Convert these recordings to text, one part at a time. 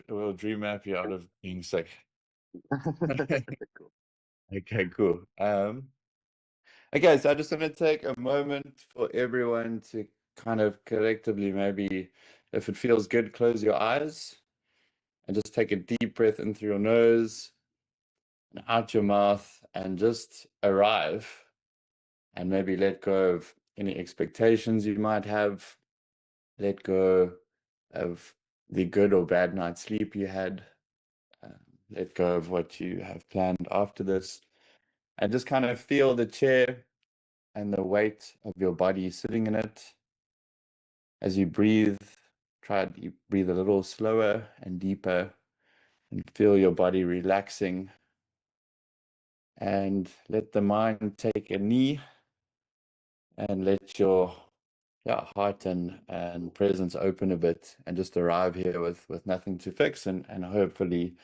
We'll dream map you out of being sick. Cool. Okay, cool. Okay, so I just want to take a moment for everyone to kind of collectively, maybe if it feels good, close your eyes and just take a deep breath in through your nose and out your mouth and just arrive and maybe let go of any expectations you might have. Let go of the good or bad night's sleep you had. Let go of what you have planned after this, and just kind of feel the chair and the weight of your body sitting in it. As you breathe, try to breathe a little slower and deeper and feel your body relaxing. And let the mind take a knee and let your heart and presence open a bit and just arrive here with nothing to fix and hopefully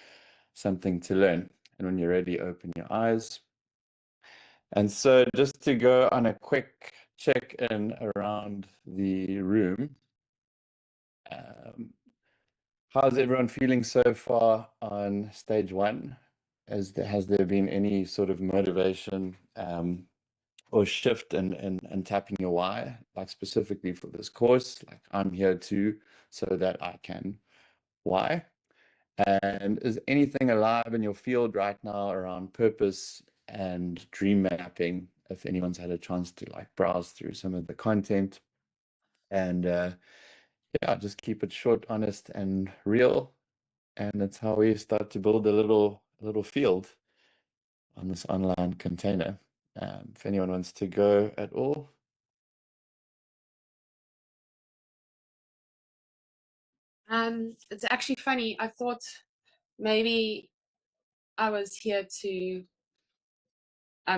something to learn. And when you're ready, open your eyes. And so just to go on a quick check-in around the room, how's everyone feeling so far on stage one? Has there been any sort of motivation or shift in tapping your why, like specifically for this course? Like I'm here too, so that I can why. And is anything alive in your field right now around purpose and dream mapping, if anyone's had a chance to like browse through some of the content? And just keep it short, honest, and real. And that's how we start to build a little field on this online container. If anyone wants to go at all. It's actually funny. I thought maybe I was here to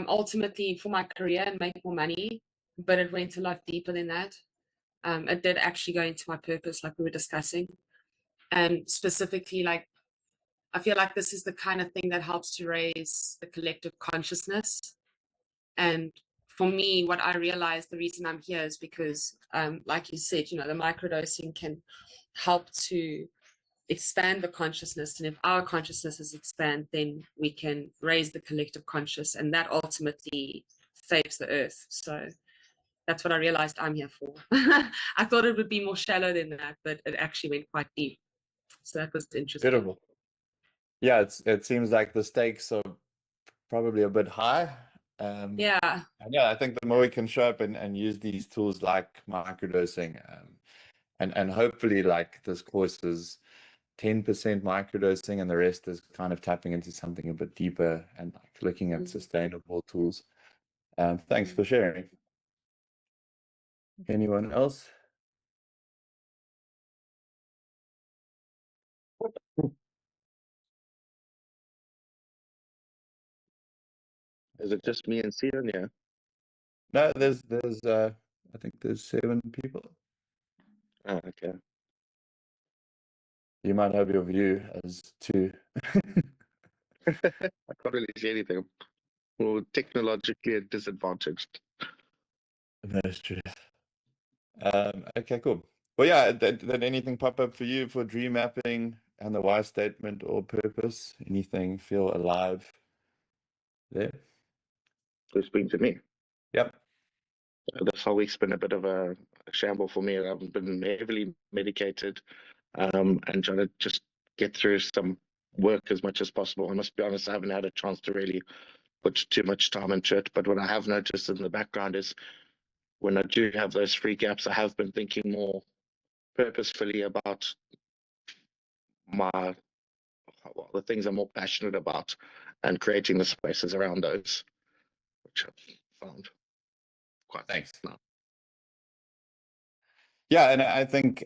ultimately for my career and make more money, but it went a lot deeper than that. It did actually go into my purpose, like we were discussing, and specifically, like I feel like this is the kind of thing that helps to raise the collective consciousness. And for me, what I realized, the reason I'm here is because, like you said, the microdosing can help to expand the consciousness. And if our consciousnesses expand, then we can raise the collective conscious, and that ultimately saves the earth. So that's what I realized I'm here for. I thought it would be more shallow than that, but it actually went quite deep. So that was interesting. Beautiful. Yeah, it seems like the stakes are probably a bit high. Yeah. And I think the more we can show up and use these tools like microdosing, and hopefully like this course is 10% microdosing and the rest is kind of tapping into something a bit deeper and like looking at sustainable tools. Thanks for sharing. Anyone else? Is it just me and Sion? Yeah. No, there's I think there's 7 people. Oh, okay. You might have your view as 2. I can't really see anything. We're technologically disadvantaged. That's true. Okay, cool. Well, yeah, did anything pop up for you for dream mapping and the why statement or purpose? Anything feel alive there? Who's speaking to me? Yep. This whole week's been a bit of a shamble for me. I've been heavily medicated and trying to just get through some work as much as possible. I must be honest, I haven't had a chance to really put too much time into it. But what I have noticed in the background is when I do have those free gaps, I have been thinking more purposefully about the things I'm more passionate about and creating the spaces around those, which I've found quite Thanks. nice. Yeah, and I think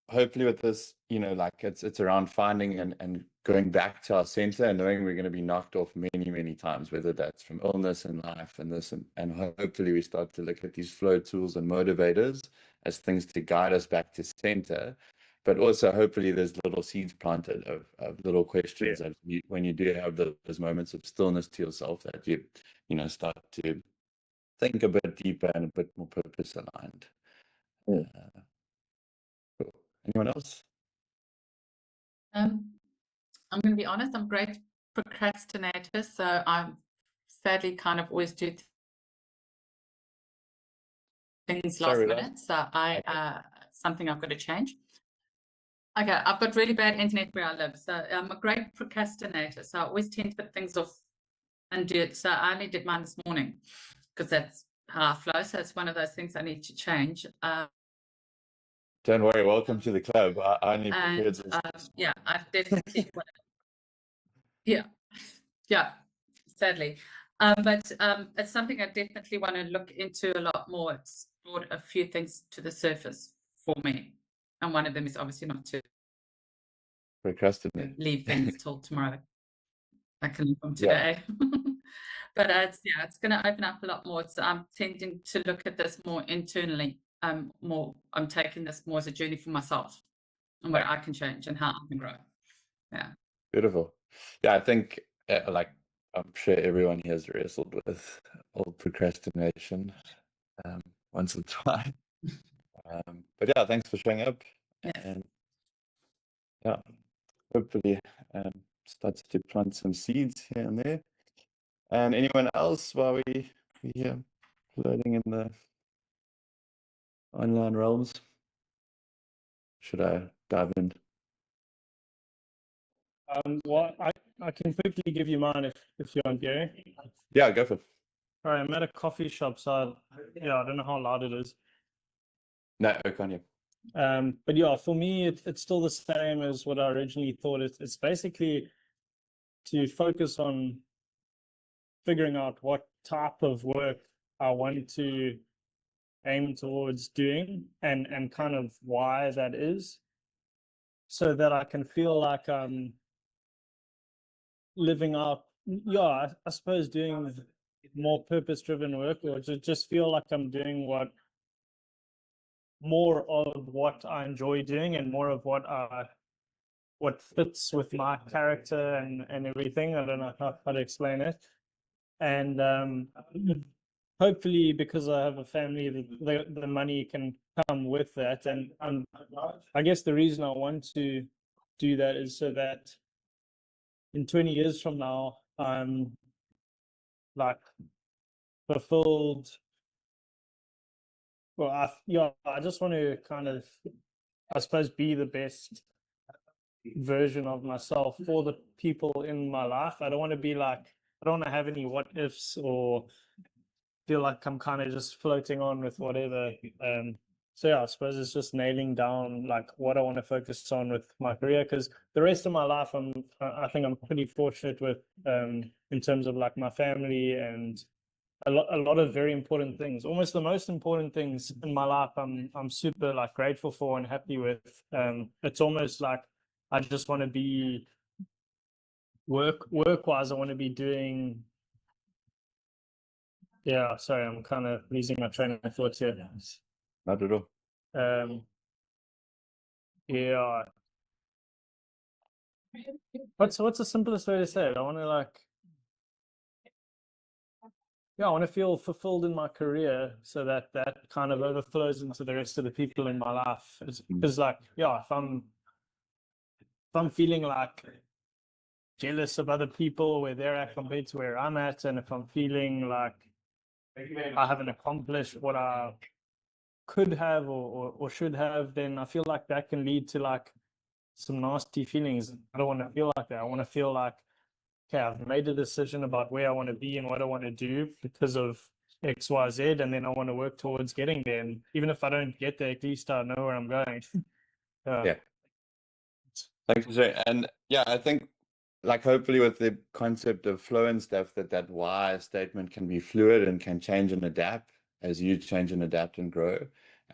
hopefully with this, like it's around finding and going back to our center and knowing we're going to be knocked off many, many times, whether that's from illness and life and this, and hopefully we start to look at these flow tools and motivators as things to guide us back to center. But also hopefully there's little seeds planted of little questions that when you do have those moments of stillness to yourself that you start to think a bit deeper and a bit more purpose aligned. Cool. Anyone else? I'm going to be honest, I'm a great procrastinator, so I'm sadly kind of always do things last Sorry, minute. So something I've got to change. Okay, I've got really bad internet where I live, so I'm a great procrastinator. So I always tend to put things off and do it. So I only did mine this morning because that's how I flow. So it's one of those things I need to change. Don't worry, welcome to the club. I only prepared And this. yeah, I've definitely yeah, sadly. But it's something I definitely want to look into a lot more. It's brought a few things to the surface for me. And one of them is obviously not to Procrastinate. leave things till tomorrow. I can leave them Yeah. today. But it's going to open up a lot more. So I'm tending to look at this more internally. I'm taking this more as a journey for myself and what I can change and how I can grow. Yeah. Beautiful. Yeah, I think like I'm sure everyone here has wrestled with old procrastination once or twice. But yeah, thanks for showing up. Yes. And yeah, hopefully starts to plant some seeds here and there. And anyone else while we here floating in the online realms? Should I dive in? Well, I can quickly give you mine if you want, Gary. Yeah, go for it. All right, I'm at a coffee shop, so yeah, I don't know how loud it is. No, I can't hear. But yeah, for me, it's still the same as what I originally thought. It's basically to focus on figuring out what type of work I want to aim towards doing and kind of why that is, so that I can feel like I'm living out, I suppose doing more purpose-driven work, or just feel like I'm doing more of what I enjoy doing and more of what fits with my character and everything. I don't know how to explain it. And hopefully, because I have a family, the money can come with that. And I guess the reason I want to do that is so that in 20 years from now, I'm like fulfilled. Well, I just want to kind of, I suppose, be the best version of myself for the people in my life. I don't want to be like, I don't want to have any what ifs or feel like I'm kind of just floating on with whatever. So yeah, I suppose it's just nailing down like what I want to focus on with my career, because the rest of my life, I think I'm pretty fortunate with in terms of like my family and a lot of very important things, almost the most important things in my life. I'm super like grateful for and happy with. It's almost like I just want to be work wise. I want to be doing. Yeah, sorry, I'm kind of losing my train of thought here. Not at all. Yeah. What's the simplest way to say it? I want to I want to feel fulfilled in my career, so that kind of overflows into the rest of the people in my life. Because if I'm feeling like jealous of other people where they're at compared to where I'm at, and if I'm feeling like I haven't accomplished what I could have or should have, then I feel like that can lead to like some nasty feelings. I don't want to feel like that. I want to feel like, okay, I've made a decision about where I want to be and what I want to do because of X, Y, Z, and then I want to work towards getting there. And even if I don't get there, at least I know where I'm going. Yeah. Thanks for sharing. And yeah, I think like hopefully with the concept of flow and stuff, that why statement can be fluid and can change and adapt as you change and adapt and grow.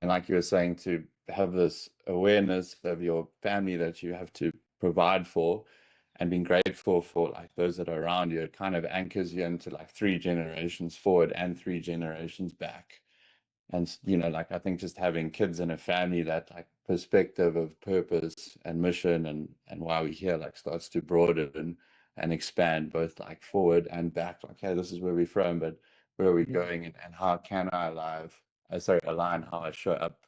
And like you were saying, to have this awareness of your family that you have to provide for and being grateful for like those that are around you, it kind of anchors you into like 3 generations forward and 3 generations back. And like I think just having kids in a family, that like perspective of purpose and mission and why we're here like starts to broaden and expand both like forward and back. Like, hey, this is where we're from, but where are we going, and how can I align how I show up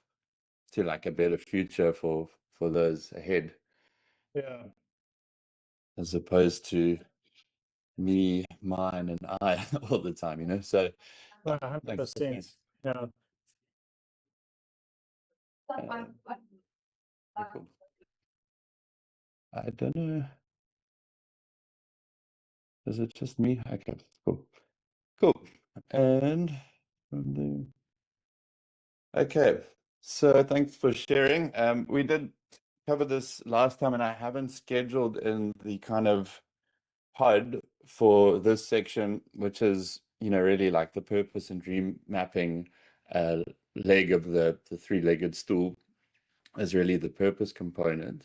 to like a better future for those ahead. Yeah. as opposed to me, mine, and I all the time, you know. So 100%. Yeah. Cool. I don't know. Is it just me? Okay, cool. Cool. And okay, so thanks for sharing. We did cover this last time, and I haven't scheduled in the kind of pod for this section, which is, you know, really like the purpose and dream mapping leg of the three-legged stool is really the purpose component.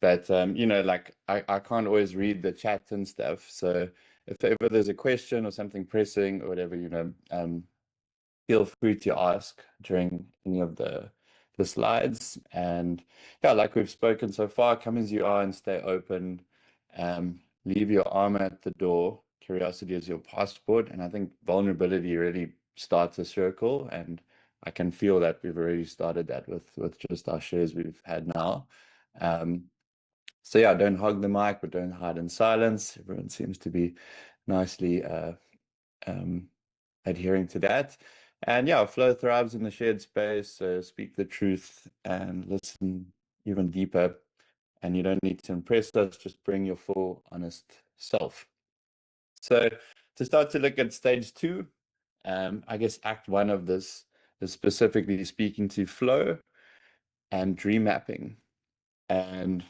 But you know, like I can't always read the chat and stuff. So if ever there's a question or something pressing or whatever, you know, feel free to ask during any of the slides. And yeah, like we've spoken so far, come as you are and stay open. Leave your armor at the door. Curiosity is your passport. And I think vulnerability really starts a circle. And I can feel that we've already started that with just our shares we've had now. So yeah, don't hog the mic, but don't hide in silence. Everyone seems to be nicely adhering to that. And yeah, flow thrives in the shared space. So speak the truth and listen even deeper. And you don't need to impress us, just bring your full, honest self. So to start to look at stage 2, I guess act 1 of this is specifically speaking to flow and dream mapping. And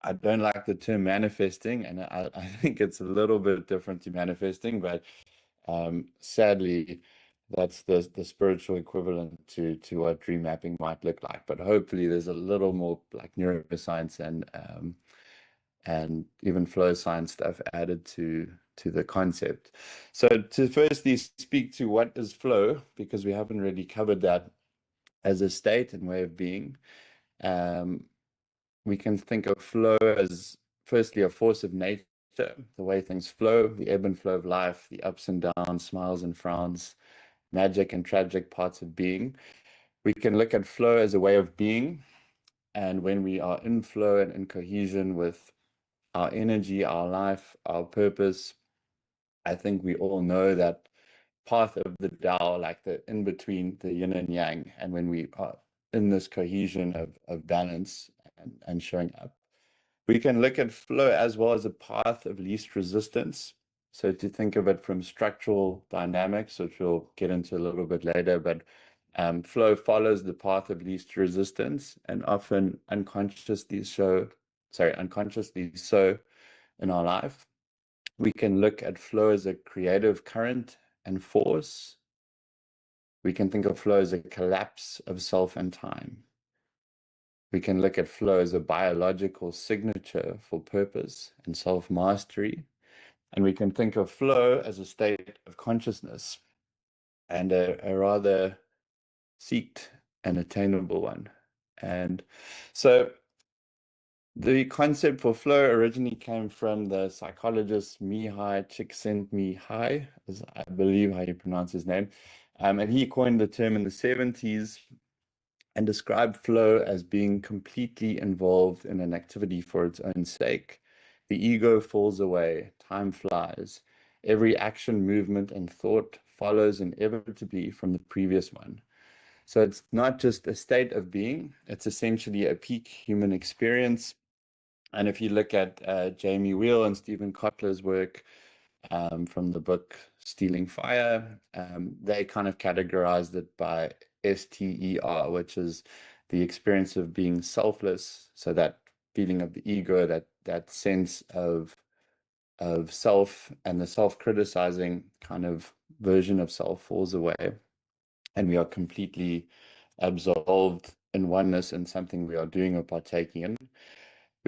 I don't like the term manifesting, and I think it's a little bit different to manifesting, but sadly, that's the spiritual equivalent to what dream mapping might look like. But hopefully, there's a little more like neuroscience and even flow science stuff added to the concept. So to firstly speak to what is flow, because we haven't really covered that as a state and way of being. We can think of flow as firstly a force of nature, the way things flow, the ebb and flow of life, the ups and downs, smiles and frowns, magic and tragic parts of being. We can look at flow as a way of being. And when we are in flow and in cohesion with our energy, our life, our purpose, I think we all know that path of the Tao, like the in between the yin and yang. And when we are in this cohesion of balance and showing up, we can look at flow as well as a path of least resistance. So to think of it from structural dynamics, which we'll get into a little bit later, but flow follows the path of least resistance and often unconsciously so in our life. We can look at flow as a creative current and force. We can think of flow as a collapse of self and time. We can look at flow as a biological signature for purpose and self-mastery. And we can think of flow as a state of consciousness and a rather seeked and attainable one. And so the concept for flow originally came from the psychologist Mihai Csikszentmihalyi, is I believe how you pronounce his name. And he coined the term in the 70s and described flow as being completely involved in an activity for its own sake. The ego falls away, time flies. Every action, movement, and thought follows inevitably from the previous one. So it's not just a state of being, it's essentially a peak human experience. And if you look at Jamie Wheal and Stephen Kotler's work from the book Stealing Fire, they kind of categorized it by STER, which is the experience of being selfless. So that feeling of the ego, that sense of self, and the self-criticizing kind of version of self falls away. And we are completely absolved in oneness in something we are doing or partaking in.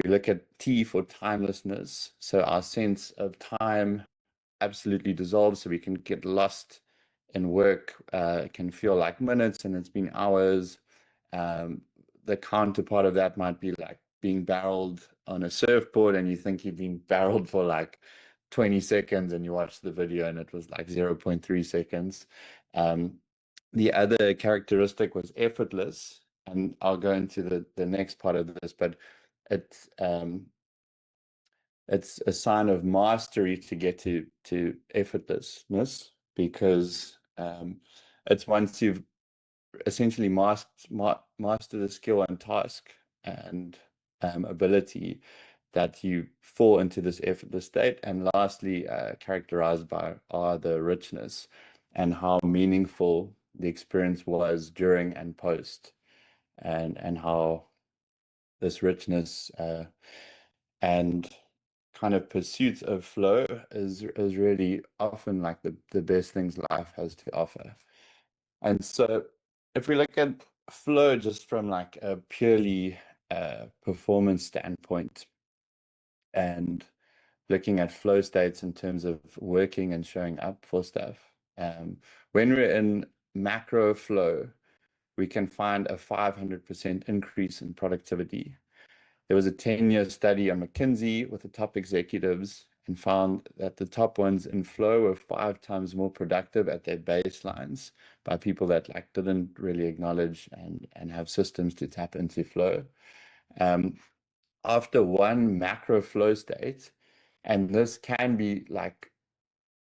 We look at T for timelessness. So our sense of time absolutely dissolves, so we can get lost in work. It can feel like minutes and it's been hours. The counterpart of that might be like being barreled on a surfboard and you think you've been barreled for like 20 seconds and you watch the video and it was like 0.3 seconds. The other characteristic was effortless, and I'll go into the next part of this, but it's it's a sign of mastery to get to effortlessness, because it's once you've essentially mastered a skill and task and ability, that you fall into this effortless state. And lastly, characterized by the richness and how meaningful the experience was during and post, and how this richness and kind of pursuit of flow is really often like the best things life has to offer. And so if we look at flow just from like a purely performance standpoint, and looking at flow states in terms of working and showing up for stuff, when we're in macro flow, we can find a 500% increase in productivity. There was a 10-year study on McKinsey with the top executives, and found that the top ones in flow were 5 times more productive at their baselines by people that like didn't really acknowledge and have systems to tap into flow. After one macro flow state, and this can be like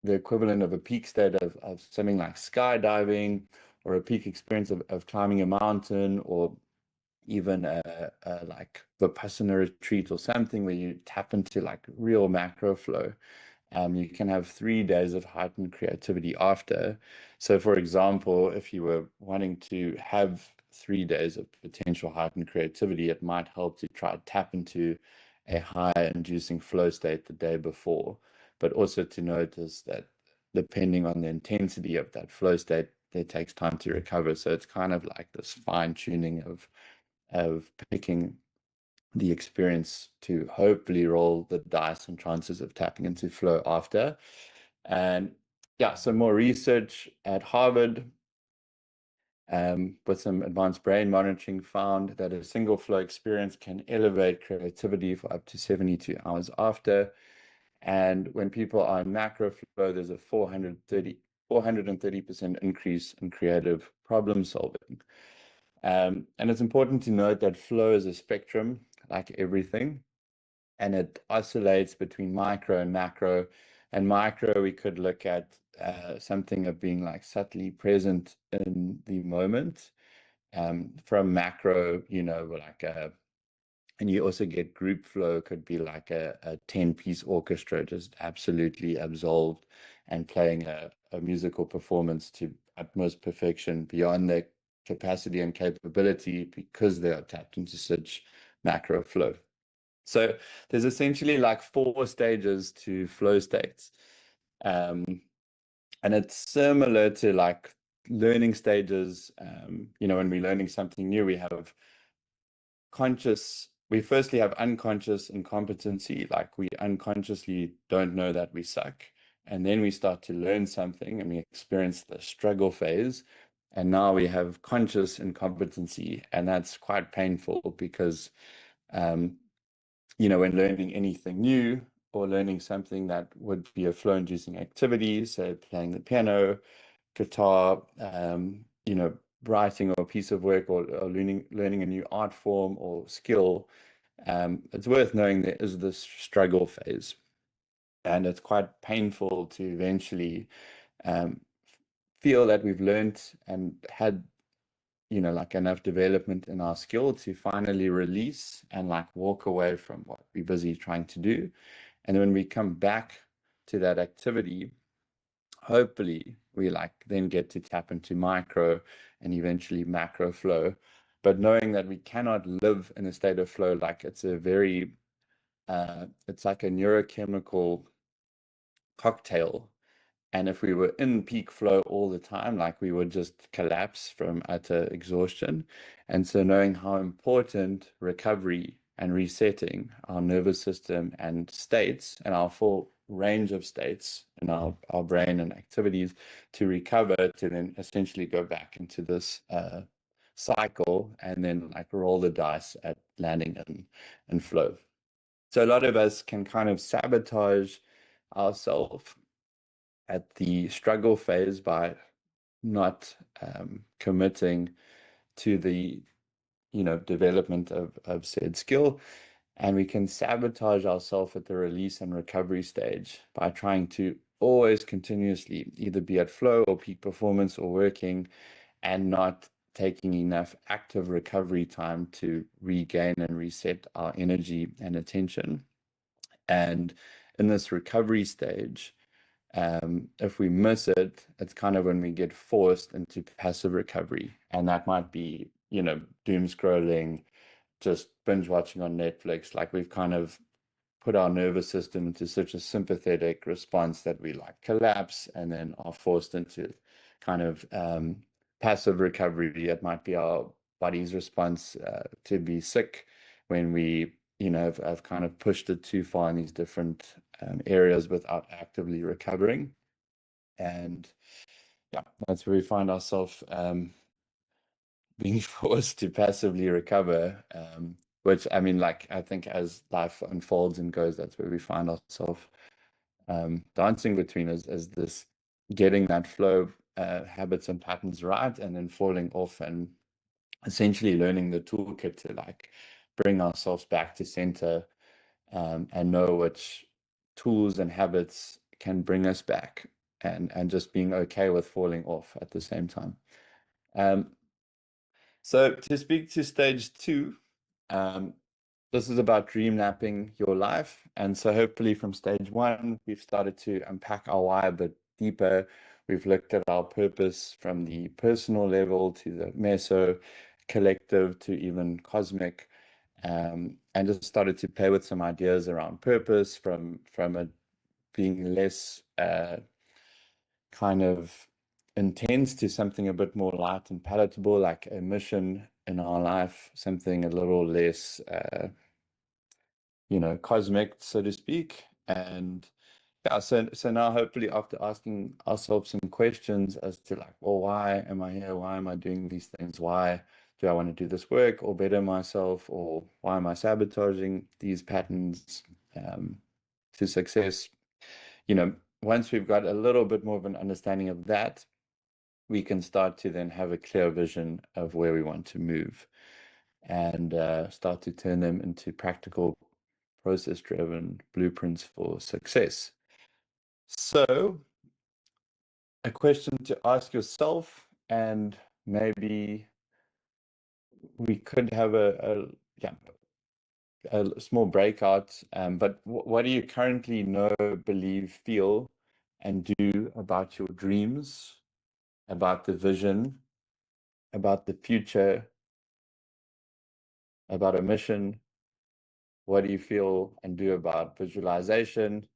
the equivalent of a peak state of something like skydiving, or a peak experience of climbing a mountain, or even like Vipassana retreat or something where you tap into like real macro flow. You can have 3 days of heightened creativity after. So for example, if you were wanting to have 3 days of potential heightened creativity, it might help to try to tap into a high inducing flow state the day before, but also to notice that depending on the intensity of that flow state, it takes time to recover. So it's kind of like this fine tuning of picking the experience to hopefully roll the dice and chances of tapping into flow after. And yeah, so more research at Harvard with some advanced brain monitoring found that a single flow experience can elevate creativity for up to 72 hours after. And when people are in macro flow, there's a 430% increase in creative problem solving. And it's important to note that flow is a spectrum, like everything, and it oscillates between micro and macro. And micro, we could look at something of being like subtly present in the moment. From macro, you know, like and you also get group flow, could be like a 10-piece orchestra just absolutely absolved and playing a musical performance to utmost perfection beyond their capacity and capability, because they are tapped into such macro flow. So there's essentially like 4 stages to flow states. And it's similar to like learning stages. You know, when we're learning something new, we have we firstly have unconscious incompetency, like we unconsciously don't know that we suck. And then we start to learn something and we experience the struggle phase. And now we have conscious incompetency, and that's quite painful because, you know, when learning anything new or learning something that would be a flow-inducing activity, so playing the piano, guitar, you know, writing or a piece of work, or learning a new art form or skill, it's worth knowing there is this struggle phase. And it's quite painful to eventually feel that we've learned and had, you know, like enough development in our skill to finally release and like walk away from what we're busy trying to do. And when we come back to that activity, hopefully we like then get to tap into micro and eventually macro flow. But knowing that we cannot live in a state of flow, like it's a very it's like a neurochemical cocktail. And if we were in peak flow all the time, like we would just collapse from utter exhaustion. And so knowing how important recovery and resetting our nervous system and states, and our full range of states in our brain and activities to recover, to then essentially go back into this cycle and then like roll the dice at landing in flow. So a lot of us can kind of sabotage ourselves at the struggle phase by not committing to the, you know, development of said skill. And we can sabotage ourselves at the release and recovery stage by trying to always continuously either be at flow or peak performance or working, and not taking enough active recovery time to regain and reset our energy and attention. And in this recovery stage, if we miss it, it's kind of when we get forced into passive recovery. And that might be, doom scrolling, just binge watching on Netflix. Like, we've kind of put our nervous system into such a sympathetic response that we like collapse and then are forced into kind of passive recovery. It might be our body's response to be sick when we, have kind of pushed it too far in these different areas without actively recovering. And yeah, that's where we find ourselves being forced to passively recover, which, I mean, like, I think as life unfolds and goes, that's where we find ourselves dancing between as this getting that flow habits and patterns right, and then falling off, and essentially learning the toolkit to like bring ourselves back to center, and know which tools and habits can bring us back, and just being okay with falling off at the same time. So to speak to stage 2, this is about dream-napping your life. And so hopefully from stage 1, we've started to unpack our why a bit deeper. We've looked at our purpose from the personal level to the meso, collective to even cosmic, and just started to play with some ideas around purpose from it being less kind of intense to something a bit more light and palatable, like a mission in our life, something a little less cosmic, so to speak. And yeah, so now hopefully after asking ourselves some questions as to like, well, why am I here? Why am I doing these things? Why do I want to do this work or better myself? Or why am I sabotaging these patterns to success? Once we've got a little bit more of an understanding of that, we can start to then have a clear vision of where we want to move, and start to turn them into practical, process-driven blueprints for success. So a question to ask yourself, and maybe we could have a small breakout, but what do you currently know, believe, feel, and do about your dreams, about the vision, about the future, about a mission? What do you feel and do about visualization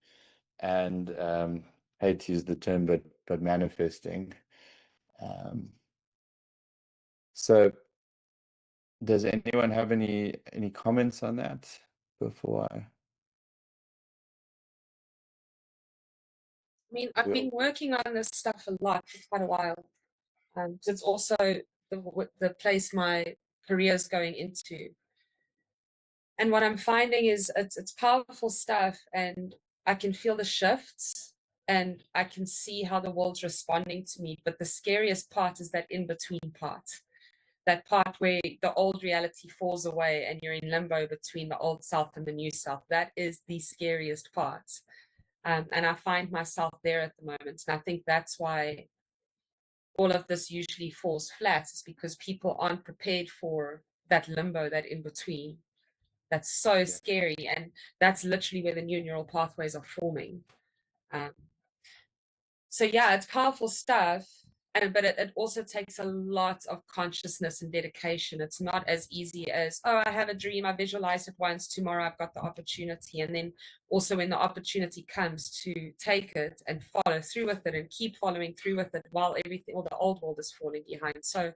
and hate to use the term, but manifesting? So does anyone have any comments on that before I? I mean, I've been working on this stuff a lot for quite a while. It's also the place my career is going into. And what I'm finding is it's powerful stuff, and I can feel the shifts, and I can see how the world's responding to me. But the scariest part is that in-between part, that part where the old reality falls away and you're in limbo between the old self and the new self. That is the scariest part. And I find myself there at the moment. And I think that's why all of this usually falls flat, is because people aren't prepared for that limbo, that in between. That's so scary. And that's literally where the new neural pathways are forming. So yeah, it's powerful stuff. But it also takes a lot of consciousness and dedication. It's not as easy as, oh, I have a dream, I visualize it once, tomorrow I've got the opportunity. And then also when the opportunity comes, to take it and follow through with it and keep following through with it while everything, all the old world is falling behind. So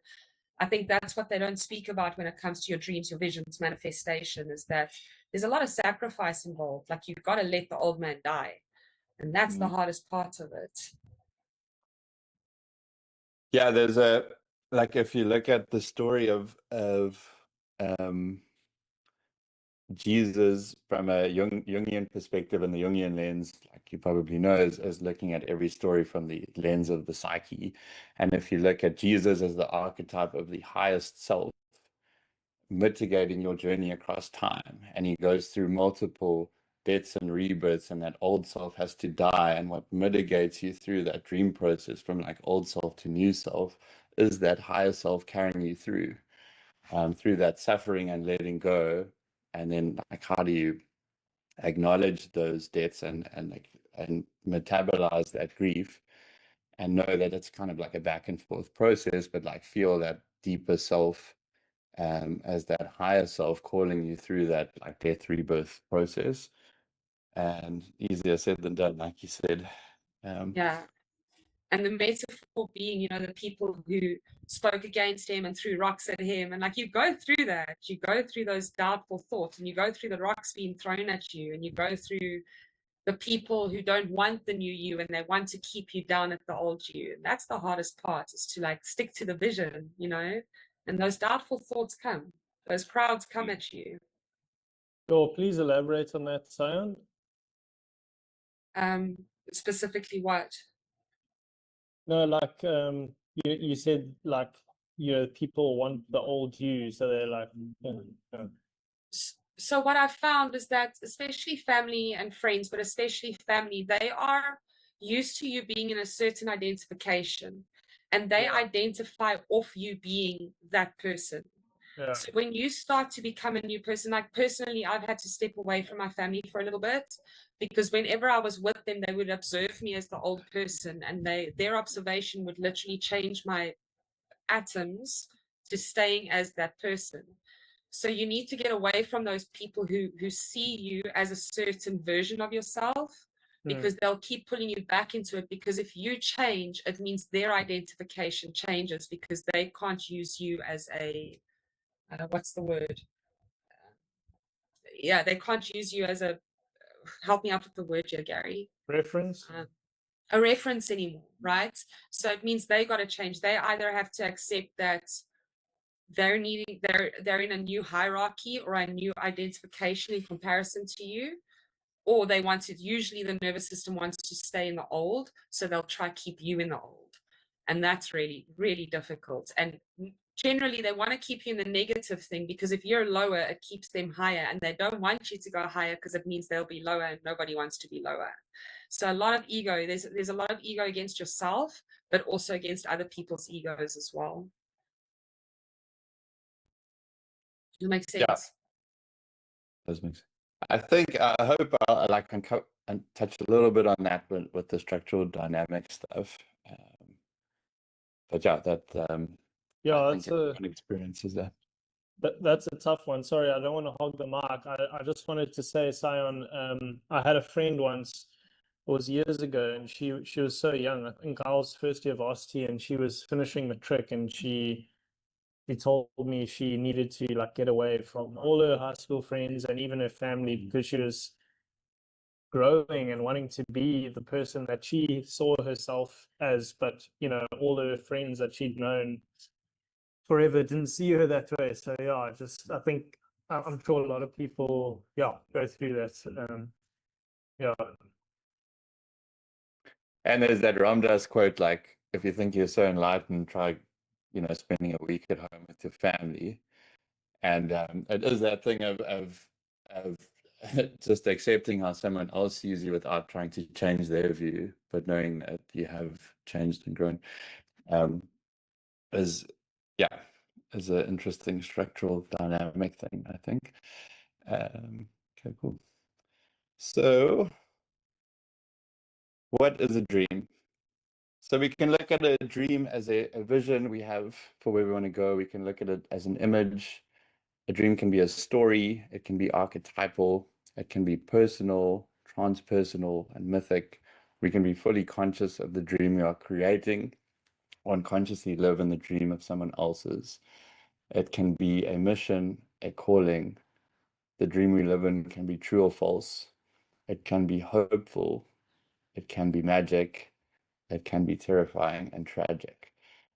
I think that's what they don't speak about when it comes to your dreams, your visions, manifestation, is that there's a lot of sacrifice involved. Like, you've got to let the old man die. And that's the hardest part of it. Yeah, there's like, if you look at the story of Jesus from a Jungian perspective and the Jungian lens, like you probably know, is looking at every story from the lens of the psyche. And if you look at Jesus as the archetype of the highest self, mitigating your journey across time, and he goes through multiple deaths and rebirths, and that old self has to die. And what mitigates you through that dream process from like old self to new self is that higher self carrying you through that suffering and letting go. And then like, how do you acknowledge those deaths and metabolize that grief and know that it's kind of like a back and forth process, but like feel that deeper self as that higher self calling you through that like death rebirth process. And easier said than done, like you said. Yeah. And the metaphor being, you know, the people who spoke against him and threw rocks at him. And like, you go through that, you go through those doubtful thoughts, and you go through the rocks being thrown at you, and you go through the people who don't want the new you and they want to keep you down at the old you. And that's the hardest part, is to like stick to the vision, you know, and those doubtful thoughts come, those crowds come at you. Sure, please elaborate on that, Sion. Specifically what? No, like you said, like, you know, people want the old you, so they're like, So what I've found is that especially family and friends, but especially family, they are used to you being in a certain identification, and they identify off you being that person. yeah. So when you start to become a new person, like personally, I've had to step away from my family for a little bit, because whenever I was with them, they would observe me as the old person, and their observation would literally change my atoms to staying as that person. So you need to get away from those people who see you as a certain version of yourself, because they'll keep pulling you back into it. Because if you change, it means their identification changes, because they can't use you as a what's the word? Yeah, they can't use you as a, help me out with the word here, Gary. Reference? A reference anymore, right? So it means they got to change. They either have to accept that they're in a new hierarchy or a new identification in comparison to you, or they want to, usually the nervous system wants to stay in the old, so they'll try to keep you in the old. And that's really, really difficult. And generally they want to keep you in the negative thing, because if you're lower, it keeps them higher, and they don't want you to go higher because it means they'll be lower, and nobody wants to be lower. So a lot of ego, there's a lot of ego against yourself, but also against other people's egos as well. Does it make sense? Yeah. Does make sense. I think I hope I like can touch a little bit on that with the structural dynamic stuff. But yeah, that Yeah, I that's think everyone experiences that. that's a tough one. Sorry, I don't want to hog the mark. I just wanted to say, Sion, I had a friend once, it was years ago, and she was so young. I think I was first year varsity, and she was finishing matric, and she told me she needed to like get away from all her high school friends and even her family, because she was growing and wanting to be the person that she saw herself as, but you know, all her friends that she'd known forever didn't see her that way. So yeah, I think I'm sure a lot of people go through that. Yeah. And there's that Ram Dass quote, like, if you think you're so enlightened, try, you know, spending a week at home with your family. And it is that thing of just accepting how someone else sees you without trying to change their view, but knowing that you have changed and grown. Is an interesting structural dynamic thing, I think. Okay, cool. So what is a dream? So we can look at a dream as a vision we have for where we want to go. We can look at it as an image. A dream can be a story. It can be archetypal. It can be personal, transpersonal, and mythic. We can be fully conscious of the dream we are creating, or unconsciously live in the dream of someone else's. It can be a mission, a calling. The dream we live in can be true or false. It can be hopeful. It can be magic. It can be terrifying and tragic.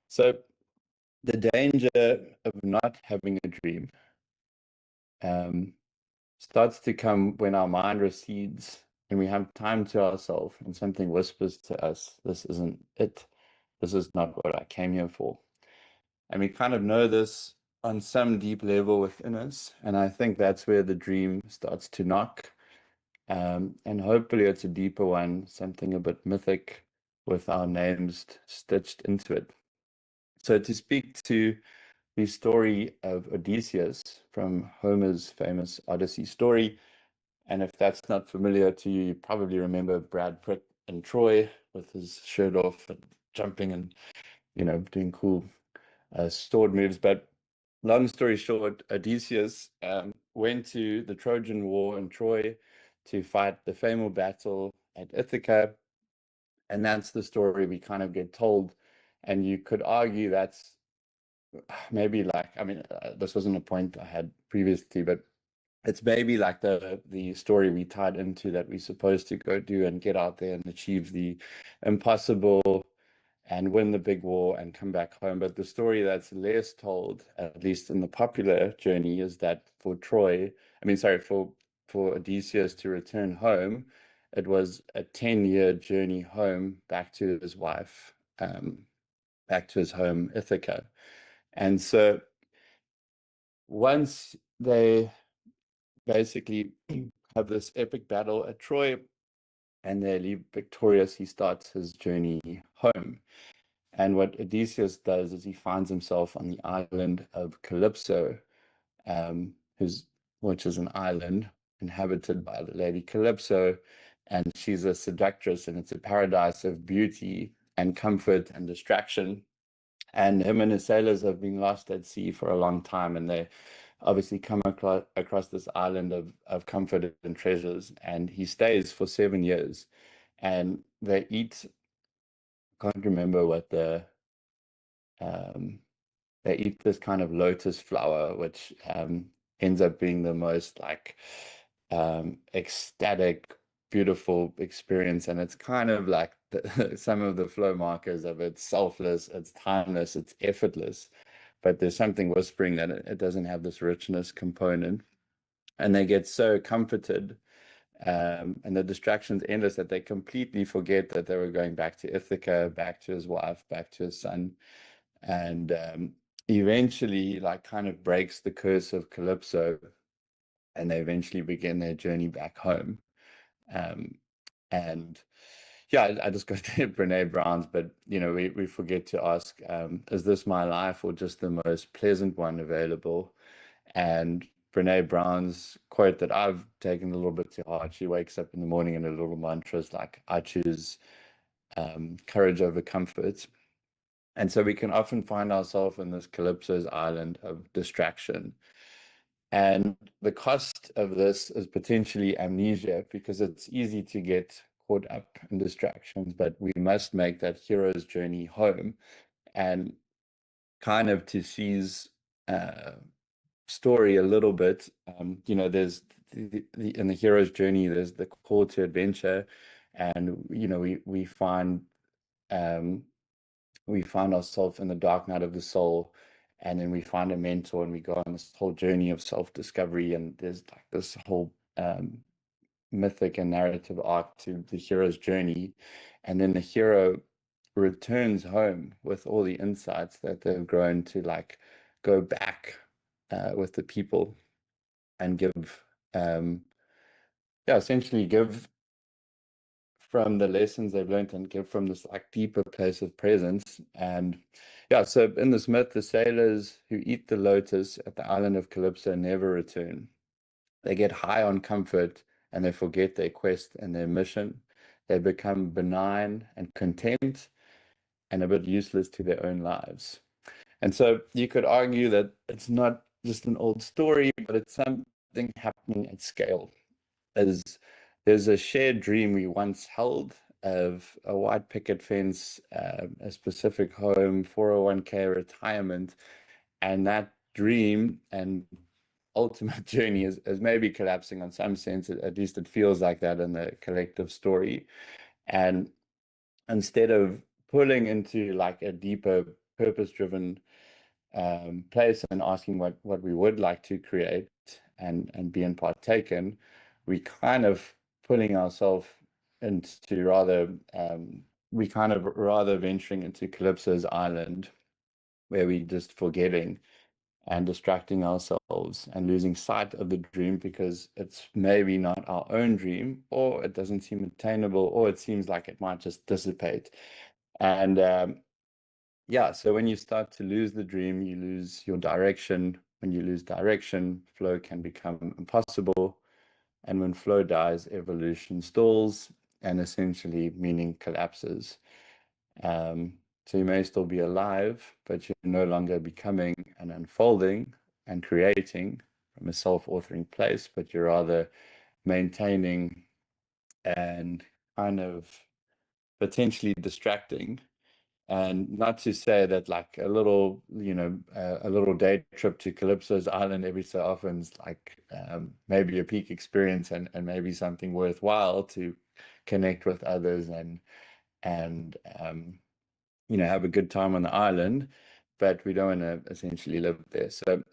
So the danger of not having a dream starts to come when our mind recedes and we have time to ourselves and something whispers to us, this isn't it. This is not what I came here for. And we kind of know this on some deep level within us. And I think that's where the dream starts to knock. And hopefully it's a deeper one, something a bit mythic with our names stitched into it. So to speak to the story of Odysseus from Homer's famous Odyssey story, and if that's not familiar to you, you probably remember Brad Pitt in Troy with his shirt off and jumping and, doing cool sword moves. But long story short, Odysseus went to the Trojan War in Troy to fight the famous battle at Ithaca. And that's the story we kind of get told. And you could argue that's maybe like, this wasn't a point I had previously, but it's maybe like the story we tied into that we're supposed to go do and get out there and achieve the impossible and win the big war and come back home. But the story that's less told, at least in the popular journey, is that for Odysseus to return home, it was a 10-year journey home back to his wife, back to his home, Ithaca. And so once they basically have this epic battle at Troy and they leave victorious, he starts his journey home. And what Odysseus does is he finds himself on the island of Calypso, which is an island inhabited by the lady Calypso, and she's a seductress, and it's a paradise of beauty and comfort and distraction. And him and his sailors have been lost at sea for a long time, and they obviously come across this island of comfort and treasures, and he stays for 7 years. And they eat, can't remember what they eat this kind of lotus flower, which ends up being the most like ecstatic, beautiful experience. And it's kind of like some of the flow markers of it's selfless, it's timeless, it's effortless, but there's something whispering that it doesn't have this richness component. And they get so comforted, and the distraction's endless, that they completely forget that they were going back to Ithaca, back to his wife, back to his son. And eventually like kind of breaks the curse of Calypso, and they eventually begin their journey back home. And yeah, I just got to Brene Brown's, but we forget to ask, is this my life or just the most pleasant one available? And Brene Brown's quote that I've taken a little bit to heart, she wakes up in the morning and her little mantra is like, I choose courage over comfort. And so we can often find ourselves in this Calypso's island of distraction. And the cost of this is potentially amnesia, because it's easy to get caught up in distractions, but we must make that hero's journey home. And kind of to seize story a little bit, there's in the hero's journey, there's the call to adventure, and we find ourselves in the dark night of the soul, and then we find a mentor and we go on this whole journey of self-discovery, and there's like this whole mythic and narrative arc to the hero's journey. And then the hero returns home with all the insights that they've grown to like go back with the people and give essentially give from the lessons they've learned and give from this like deeper place of presence. And so in this myth, the sailors who eat the lotus at the island of Calypso never return. They get high on comfort and they forget their quest and their mission. They become benign and content and a bit useless to their own lives. And so you could argue that it's not just an old story, but it's something happening at scale. There's a shared dream we once held of a white picket fence, a specific home, 401k, retirement, and that dream and ultimate journey is maybe collapsing on some sense. At least it feels like that in the collective story. And instead of pulling into like a deeper purpose-driven place and asking what we would like to create and be in partaken, we kind of pulling ourselves into rather venturing into Calypso's island, where we just forgetting and distracting ourselves and losing sight of the dream because it's maybe not our own dream, or it doesn't seem attainable, or it seems like it might just dissipate. And yeah, so when you start to lose the dream, you lose your direction. When you lose direction, flow can become impossible. And when flow dies, evolution stalls, and essentially meaning collapses. So you may still be alive, but you're no longer becoming and unfolding and creating from a self-authoring place, but you're rather maintaining and kind of potentially distracting. And not to say that like a little, a little day trip to Calypso's Island every so often is like maybe a peak experience and maybe something worthwhile to connect with others and have a good time on the island, but we don't want to essentially live there. So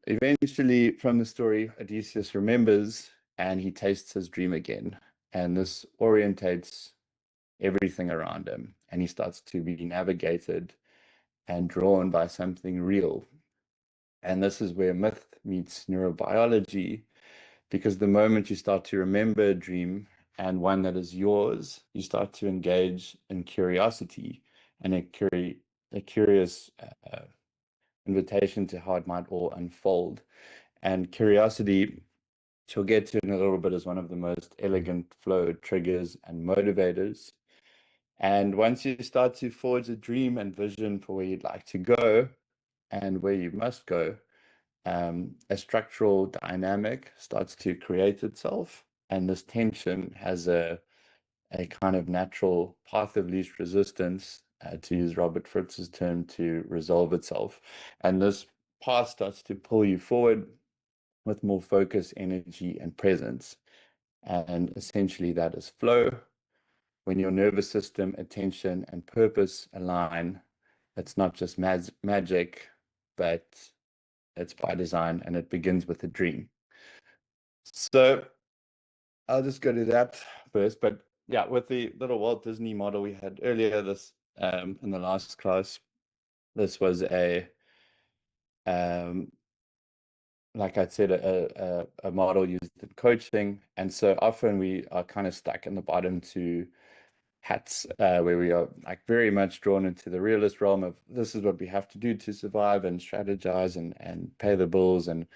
eventually from the story, Odysseus remembers and he tastes his dream again. And this orientates everything around him. And he starts to be navigated and drawn by something real. And this is where myth meets neurobiology, because the moment you start to remember a dream and one that is yours, you start to engage in curiosity and a curious invitation to how it might all unfold. And curiosity, which we'll get to in a little bit, is one of the most elegant flow triggers and motivators. And once you start to forge a dream and vision for where you'd like to go and where you must go, a structural dynamic starts to create itself. And this tension has a kind of natural path of least resistance, to use Robert Fritz's term, to resolve itself. And this path starts to pull you forward with more focus, energy, and presence. And essentially that is flow. When your nervous system, attention, and purpose align, it's not just magic, but it's by design, and it begins with a dream. So I'll just go to that first. But yeah, with the little Walt Disney model we had earlier, this in the last class, this was a like I said, a model used in coaching. And so often we are kind of stuck in the bottom two hats, where we are like very much drawn into the realist realm of this is what we have to do to survive and strategize and pay the bills, and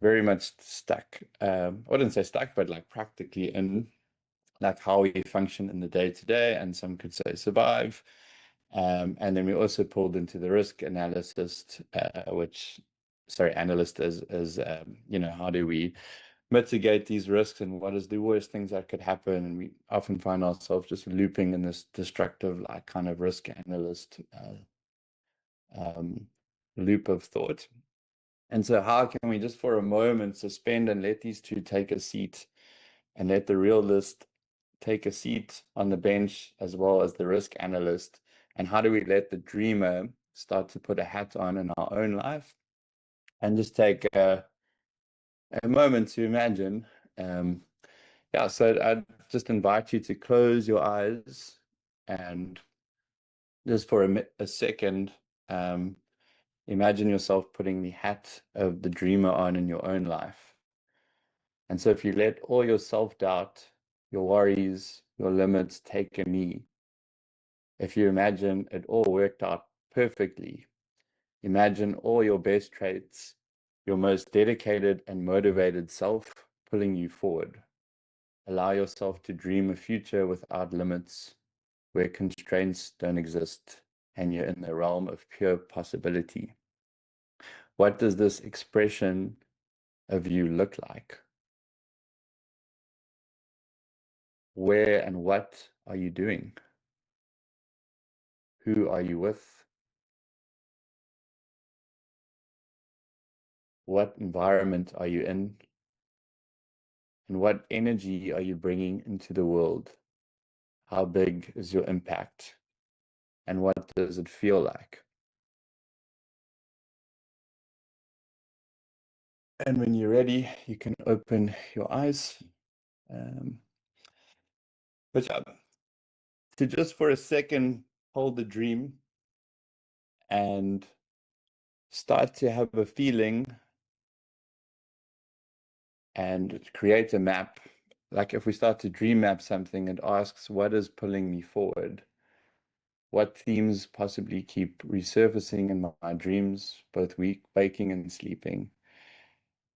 very much stuck. I wouldn't say stuck, but like practically in like how we function in the day to day, and some could say survive. And then we also pulled into the risk analysis, analyst is how do we mitigate these risks and what is the worst things that could happen? And we often find ourselves just looping in this destructive, like kind of risk analyst loop of thought. And so how can we just for a moment suspend and let these two take a seat, and let the realist take a seat on the bench as well as the risk analyst? And how do we let the dreamer start to put a hat on in our own life and just take a moment to imagine? So I'd just invite you to close your eyes and just for a second, imagine yourself putting the hat of the dreamer on in your own life. And so if you let all your self-doubt, your worries, your limits take a knee, if you imagine it all worked out perfectly, imagine all your best traits, your most dedicated and motivated self pulling you forward. Allow yourself to dream a future without limits, where constraints don't exist and you're in the realm of pure possibility. What does this expression of you look like? Where and what are you doing? Who are you with? What environment are you in? And what energy are you bringing into the world? How big is your impact? And what does it feel like? And when you're ready, you can open your eyes. But yeah, to just for a second hold the dream and start to have a feeling and create a map. Like if we start to dream map something, it asks, what is pulling me forward? What themes possibly keep resurfacing in my dreams, both waking and sleeping?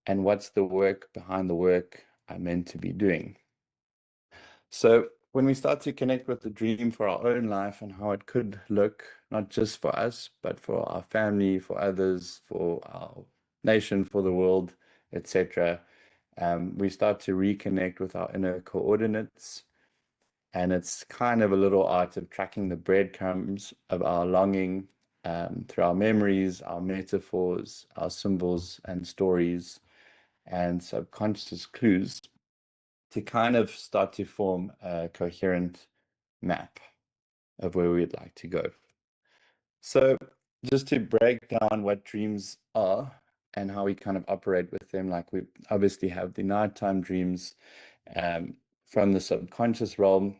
And what's the work behind the work I'm meant to be doing? So when we start to connect with the dream for our own life and how it could look, not just for us, but for our family, for others, for our nation, for the world, etc., we start to reconnect with our inner coordinates. And it's kind of a little art of tracking the breadcrumbs of our longing through our memories, our metaphors, our symbols and stories, and subconscious clues to kind of start to form a coherent map of where we'd like to go. So just to break down what dreams are and how we kind of operate with them, like we obviously have the nighttime dreams from the subconscious realm,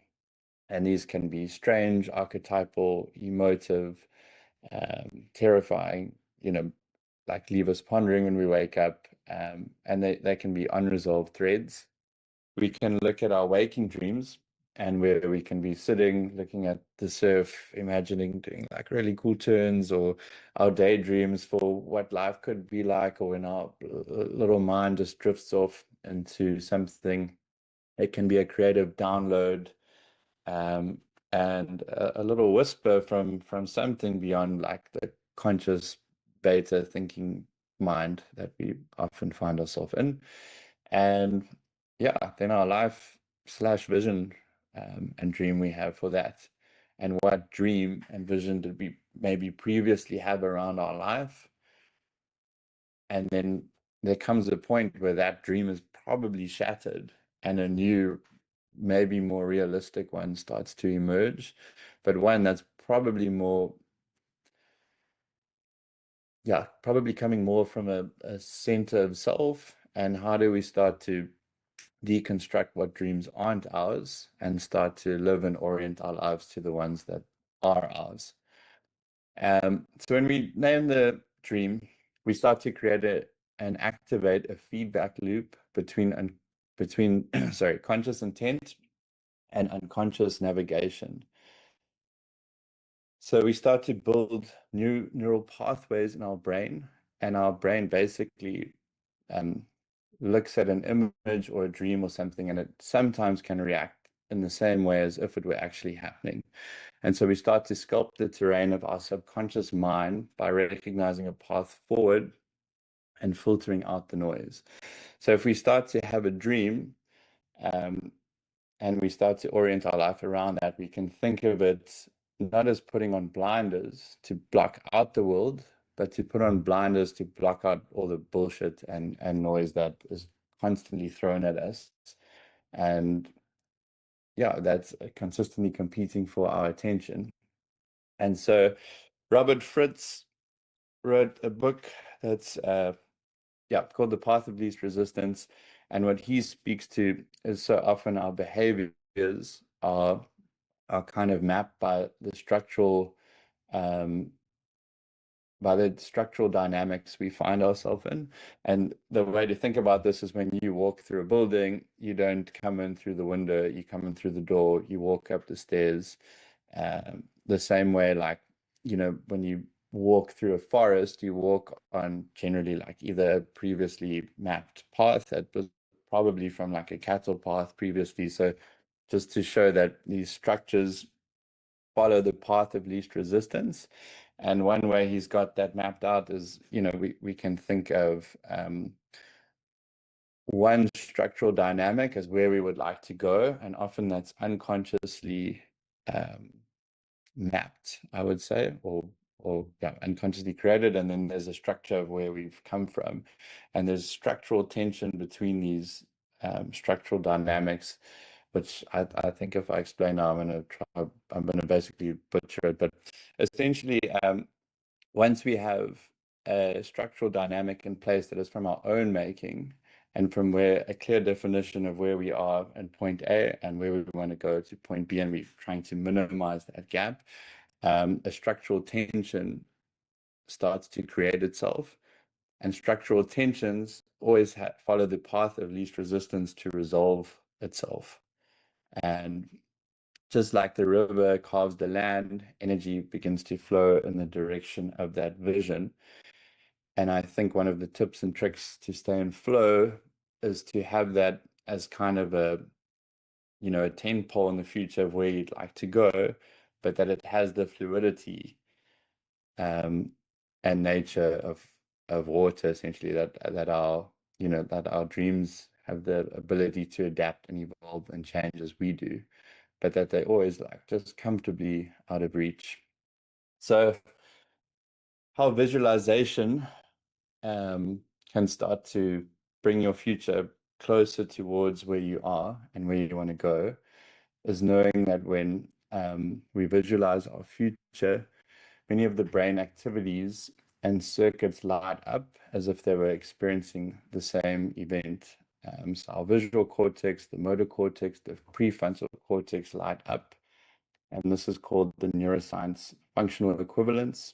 and these can be strange, archetypal, emotive, terrifying, like leave us pondering when we wake up, and they can be unresolved threads. We can look at our waking dreams, and where we can be sitting, looking at the surf, imagining doing like really cool turns, or our daydreams for what life could be like, or when our little mind just drifts off into something. It can be a creative download, and a little whisper from something beyond like the conscious beta thinking mind that we often find ourselves in. And yeah, then our life / vision and dream we have for that, and what dream and vision did we maybe previously have around our life. And then there comes a point where that dream is probably shattered and a new, maybe more realistic one starts to emerge, but one that's probably more, probably coming more from a center of self. And how do we start to deconstruct what dreams aren't ours and start to live and orient our lives to the ones that are ours? So when we name the dream, we start to create and activate a feedback loop between sorry, conscious intent and unconscious navigation. So we start to build new neural pathways in our brain, and our brain basically looks at an image or a dream or something, and it sometimes can react in the same way as if it were actually happening. And so we start to sculpt the terrain of our subconscious mind by recognizing a path forward and filtering out the noise. So if we start to have a dream, and we start to orient our life around that, we can think of it not as putting on blinders to block out the world, but to put on blinders to block out all the bullshit and noise that is constantly thrown at us. And yeah, that's consistently competing for our attention. And so Robert Fritz wrote a book that's called The Path of Least Resistance. And what he speaks to is so often our behaviors are kind of mapped by the structural dynamics we find ourselves in. And the way to think about this is when you walk through a building, you don't come in through the window, you come in through the door, you walk up the stairs. The same way, like, when you walk through a forest, you walk on generally like either a previously mapped path that was probably from like a cattle path previously. So just to show that these structures follow the path of least resistance. And one way he's got that mapped out is, we can think of one structural dynamic as where we would like to go. And often that's unconsciously mapped, I would say, or unconsciously created. And then there's a structure of where we've come from. And there's structural tension between these structural dynamics, which I think if I explain now, I'm going to basically butcher it. But essentially, once we have a structural dynamic in place that is from our own making, and from where a clear definition of where we are at point A and where we want to go to point B, and we're trying to minimize that gap, a structural tension starts to create itself, and structural tensions always follow the path of least resistance to resolve itself. And just like the river carves the land, energy begins to flow in the direction of that vision. And I think one of the tips and tricks to stay in flow is to have that as kind of a, a tent pole in the future of where you'd like to go, but that it has the fluidity and nature of water, essentially, that our dreams have the ability to adapt and evolve and change as we do, but that they always like just comfortably out of reach. So how visualization can start to bring your future closer towards where you are and where you want to go is knowing that when we visualize our future, many of the brain activities and circuits light up as if they were experiencing the same event. So our visual cortex, the motor cortex, the prefrontal cortex light up. And this is called the neuroscience functional equivalence,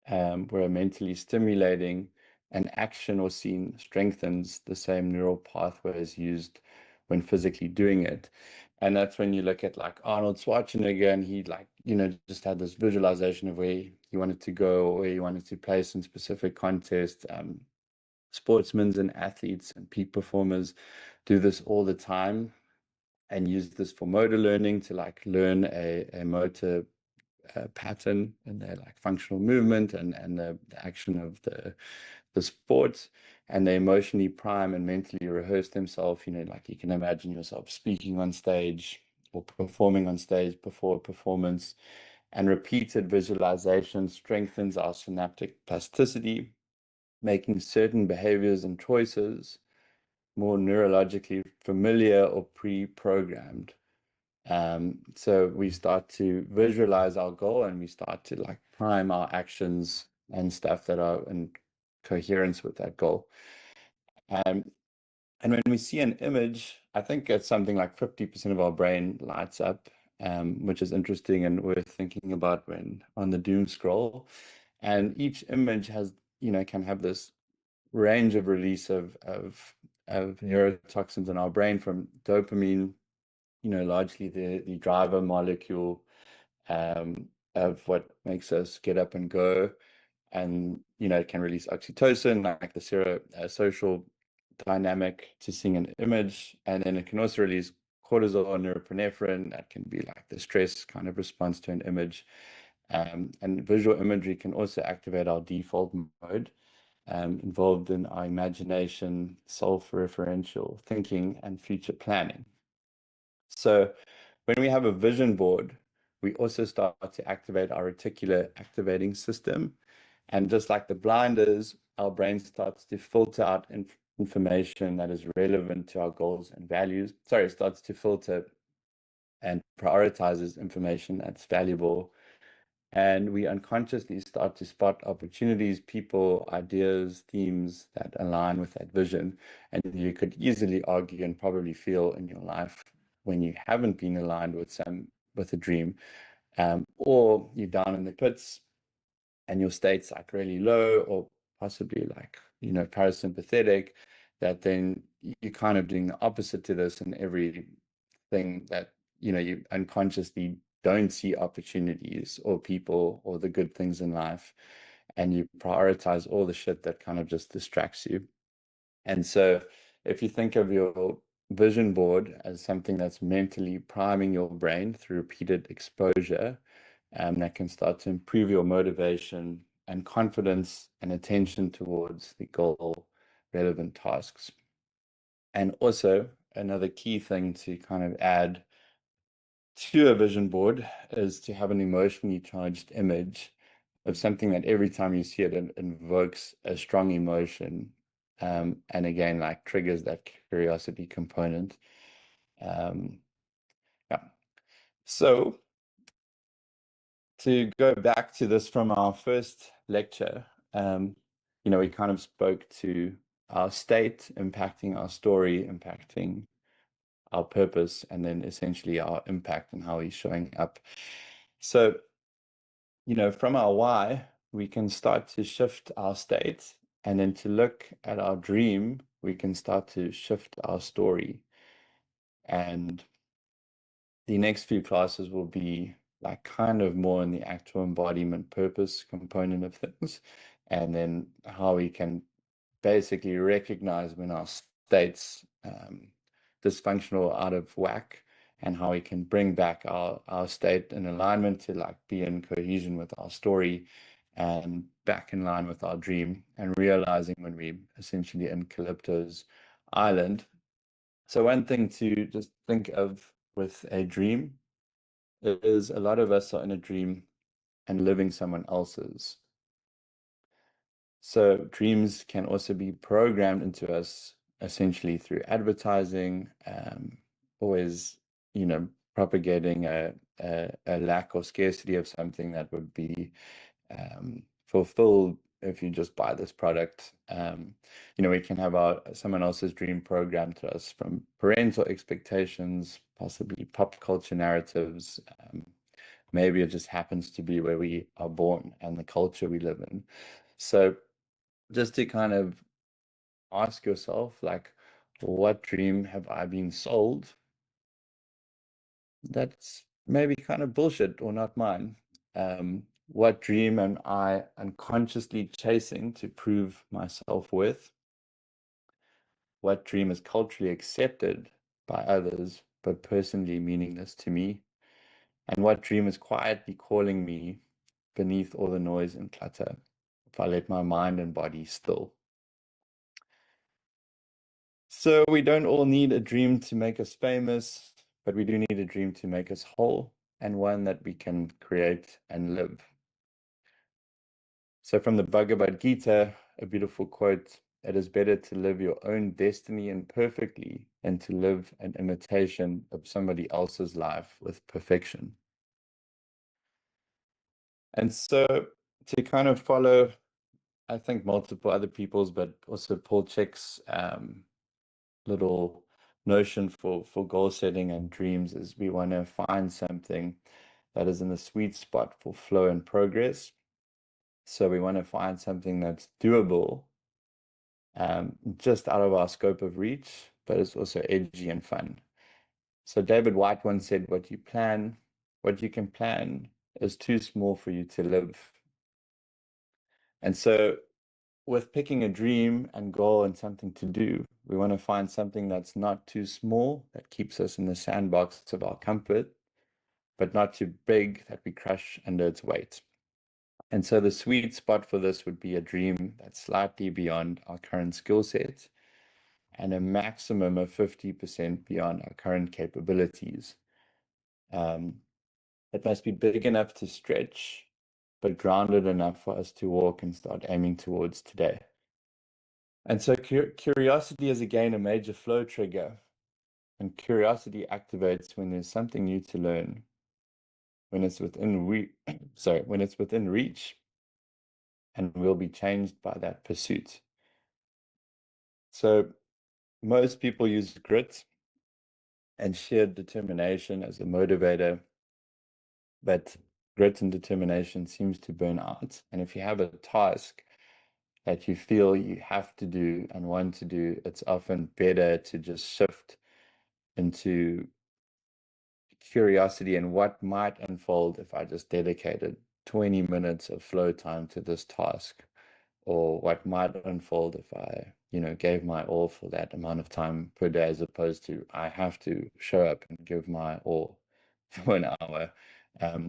where mentally stimulating an action or scene strengthens the same neural pathways used when physically doing it. And that's when you look at like Arnold Schwarzenegger, and he just had this visualization of where he wanted to go or where he wanted to place in specific contests. Sportsmen and athletes and peak performers do this all the time and use this for motor learning to like learn a motor pattern in their like functional movement and the action of the sport, and they emotionally prime and mentally rehearse themselves. Like you can imagine yourself speaking on stage or performing on stage before a performance, and repeated visualization strengthens our synaptic plasticity, making certain behaviors and choices more neurologically familiar or pre-programmed. So we start to visualize our goal, and we start to like prime our actions and stuff that are in coherence with that goal. And when we see an image, I think it's something like 50% of our brain lights up, which is interesting and worth thinking about when on the doom scroll. And each image has, can have this range of release of neurotoxins in our brain, from dopamine, largely the driver molecule of what makes us get up and go. And, it can release oxytocin, like the social dynamic to seeing an image. And then it can also release cortisol and norepinephrine. That can be like the stress kind of response to an image. And visual imagery can also activate our default mode, involved in our imagination, self-referential thinking, and future planning. So when we have a vision board, we also start to activate our reticular activating system. And just like the blinders, our brain starts to filter out information that is relevant to our goals and values. Sorry, it starts to filter and prioritizes information that's valuable. And we unconsciously start to spot opportunities, people, ideas, themes that align with that vision. And you could easily argue and probably feel in your life when you haven't been aligned with a dream, or you're down in the pits and your state's like really low, or possibly like, parasympathetic, that then you're kind of doing the opposite to this, and everything that, you unconsciously don't see opportunities or people or the good things in life, and you prioritize all the shit that kind of just distracts you. And so if you think of your vision board as something that's mentally priming your brain through repeated exposure, that can start to improve your motivation and confidence and attention towards the goal relevant tasks. And also another key thing to kind of add to a vision board is to have an emotionally charged image of something that every time you see it, it invokes a strong emotion, and again, like triggers that curiosity component. Yeah. So to go back to this from our first lecture, we kind of spoke to our state impacting our story, impacting our purpose, and then essentially our impact and how he's showing up. So, from our why, we can start to shift our state, and then to look at our dream, we can start to shift our story. And the next few classes will be like kind of more in the actual embodiment purpose component of things, and then how we can basically recognize when our state's dysfunctional or out of whack, and how we can bring back our state in alignment to like be in cohesion with our story and back in line with our dream, and realizing when we essentially in Calypto's island. So one thing to just think of with a dream is a lot of us are in a dream and living someone else's. So dreams can also be programmed into us essentially through advertising, always, propagating a lack or scarcity of something that would be fulfilled if you just buy this product. We can have someone else's dream programmed to us from parental expectations, possibly pop culture narratives. Maybe it just happens to be where we are born and the culture we live in. So just to kind of ask yourself, like, what dream have I been sold that's maybe kind of bullshit or not mine? What dream am I unconsciously chasing to prove my self-worth? What dream is culturally accepted by others but personally meaningless to me? And what dream is quietly calling me beneath all the noise and clutter if I let my mind and body still? So we don't all need a dream to make us famous, but we do need a dream to make us whole, and one that we can create and live. So from the Bhagavad Gita, a beautiful quote: "It is better to live your own destiny imperfectly than to live an imitation of somebody else's life with perfection." And so to kind of follow, I think, multiple other people's, but also Paul Chek's little notion for goal setting and dreams, is we want to find something that is in the sweet spot for flow and progress. So we want to find something that's doable, just out of our scope of reach, but it's also edgy and fun. So David White once said, what you can plan is too small for you to live. And so with picking a dream and goal and something to do, we want to find something that's not too small, that keeps us in the sandbox of our comfort, but not too big that we crush under its weight. And so the sweet spot for this would be a dream that's slightly beyond our current skill set and a maximum of 50% beyond our current capabilities. It must be big enough to stretch, but grounded enough for us to walk and start aiming towards today. And so curiosity is again a major flow trigger, and curiosity activates when there's something new to learn, when it's within reach, and will be changed by that pursuit. So most people use grit and sheer determination as a motivator, but grit and determination seems to burn out. And if you have a task that you feel you have to do and want to do, it's often better to just shift into curiosity and what might unfold if I just dedicated 20 minutes of flow time to this task, or what might unfold if I, gave my all for that amount of time per day, as opposed to I have to show up and give my all for an hour.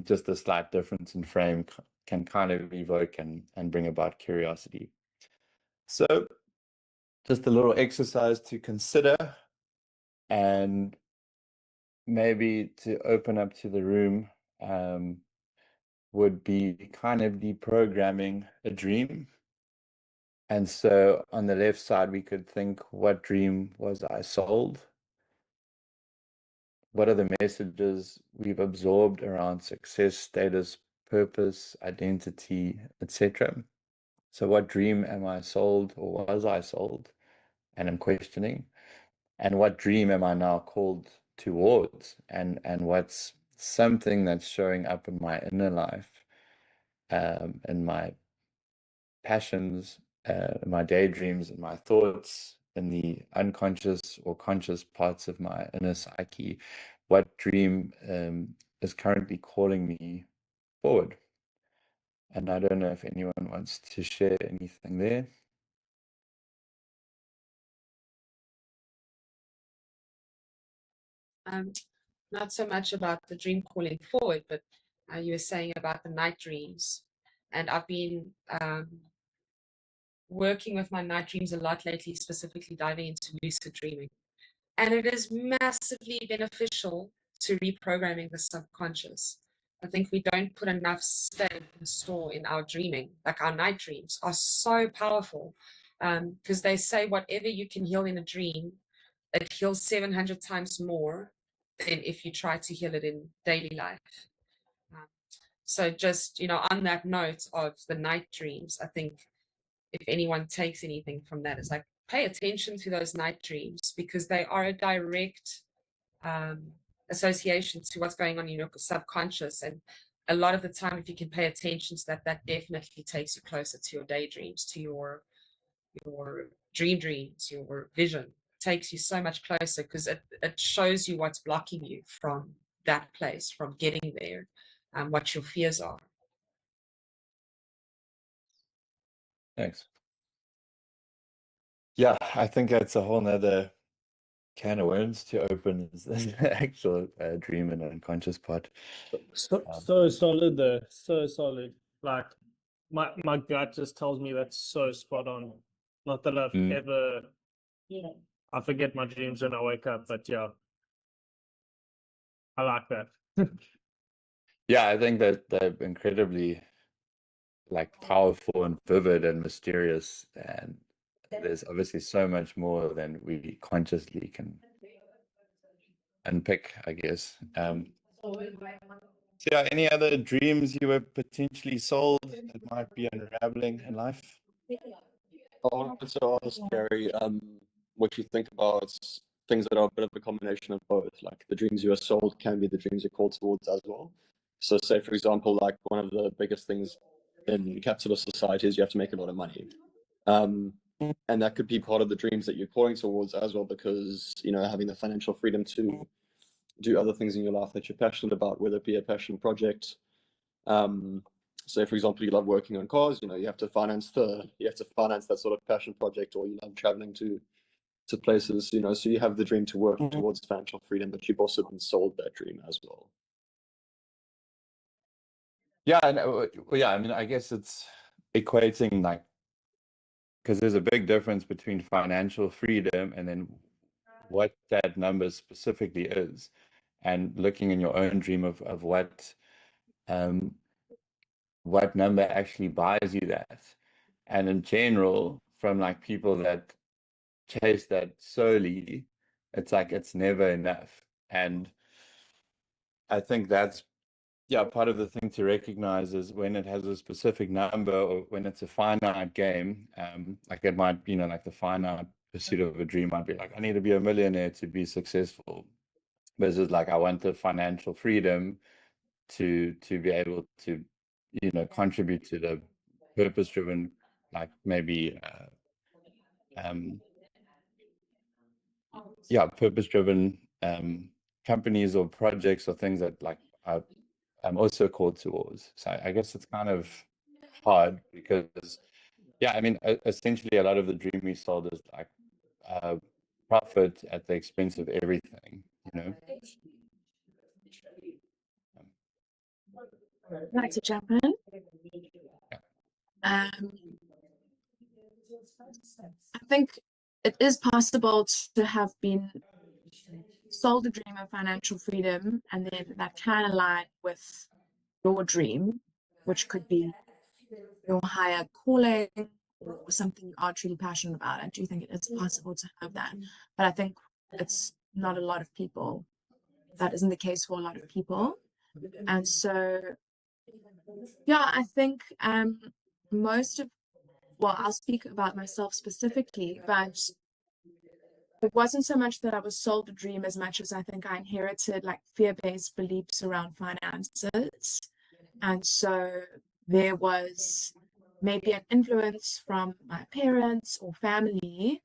Just a slight difference in frame can kind of evoke and bring about curiosity. So just a little exercise to consider, and maybe to open up to the room, would be kind of deprogramming a dream. And so on the left side, we could think, what dream was I sold? What are the messages we've absorbed around success, status, purpose, identity, etc.? So what dream am I sold, or was I sold? And I'm questioning. And what dream am I now called towards? And what's something that's showing up in my inner life, in my passions, my daydreams, and my thoughts in the unconscious or conscious parts of my inner psyche, what dream is currently calling me forward. And I don't know if anyone wants to share anything there. Not so much about the dream calling forward, but you were saying about the night dreams. And I've been working with my night dreams a lot lately, specifically diving into lucid dreaming. And it is massively beneficial to reprogramming the subconscious. I think we don't put enough stamp and store in our dreaming. Like our night dreams are so powerful because they say whatever you can heal in a dream, it heals 700 times more than if you try to heal it in daily life. So just, on that note of the night dreams, I think if anyone takes anything from that, it's like pay attention to those night dreams because they are a direct association to what's going on in your subconscious. And a lot of the time, if you can pay attention to that, that definitely takes you closer to your daydreams, to your dreams, your vision. It takes you so much closer because it shows you what's blocking you from that place, from getting there, what your fears are. Thanks. Yeah, I think that's a whole nother can of worms to open, is the actual dream and unconscious part. So solid though, so solid. Like my gut just tells me that's so spot on. Not that I've ever, I forget my dreams when I wake up, but yeah, I like that. Yeah, I think that they're incredibly powerful and vivid and mysterious, and there's obviously so much more than we consciously can unpick, I guess. So yeah, any other dreams you were potentially sold that might be unraveling in life? I wanted to ask Gary, what you think about things that are a bit of a combination of both. Like the dreams you are sold can be the dreams you're called towards as well. So say, for example, like one of the biggest things in capitalist society is you have to make a lot of money. And that could be part of the dreams that you're calling towards as well, because, having the financial freedom to do other things in your life that you're passionate about, whether it be a passion project. Say, for example, you love working on cars, you have to finance that sort of passion project, or you love traveling to places, so you have the dream to work towards financial freedom, but you've also been sold that dream as well. Yeah, I mean, I guess it's equating because there's a big difference between financial freedom and then what that number specifically is, and looking in your own dream of what number actually buys you that. And in general, from people that chase that solely, it's never enough. And I think that's part of the thing to recognize is when it has a specific number, or when it's a finite game, it might, the finite pursuit of a dream might be I need to be a millionaire to be successful. Versus I want the financial freedom to be able to, contribute to the purpose-driven, maybe purpose-driven companies or projects or things that I'm also called towards. So I guess it's kind of hard because, I mean, essentially a lot of the dream we sold is profit at the expense of everything, I'd like to jump in. I think it is possible to have been sold a dream of financial freedom, and then that can align with your dream, which could be your higher calling or something you are truly passionate about. I do think it is possible to have that, but I think it's not a lot of people. That isn't the case for a lot of people. And so, I think I'll speak about myself specifically, but it wasn't so much that I was sold a dream as much as I think I inherited fear-based beliefs around finances. And so there was maybe an influence from my parents or family,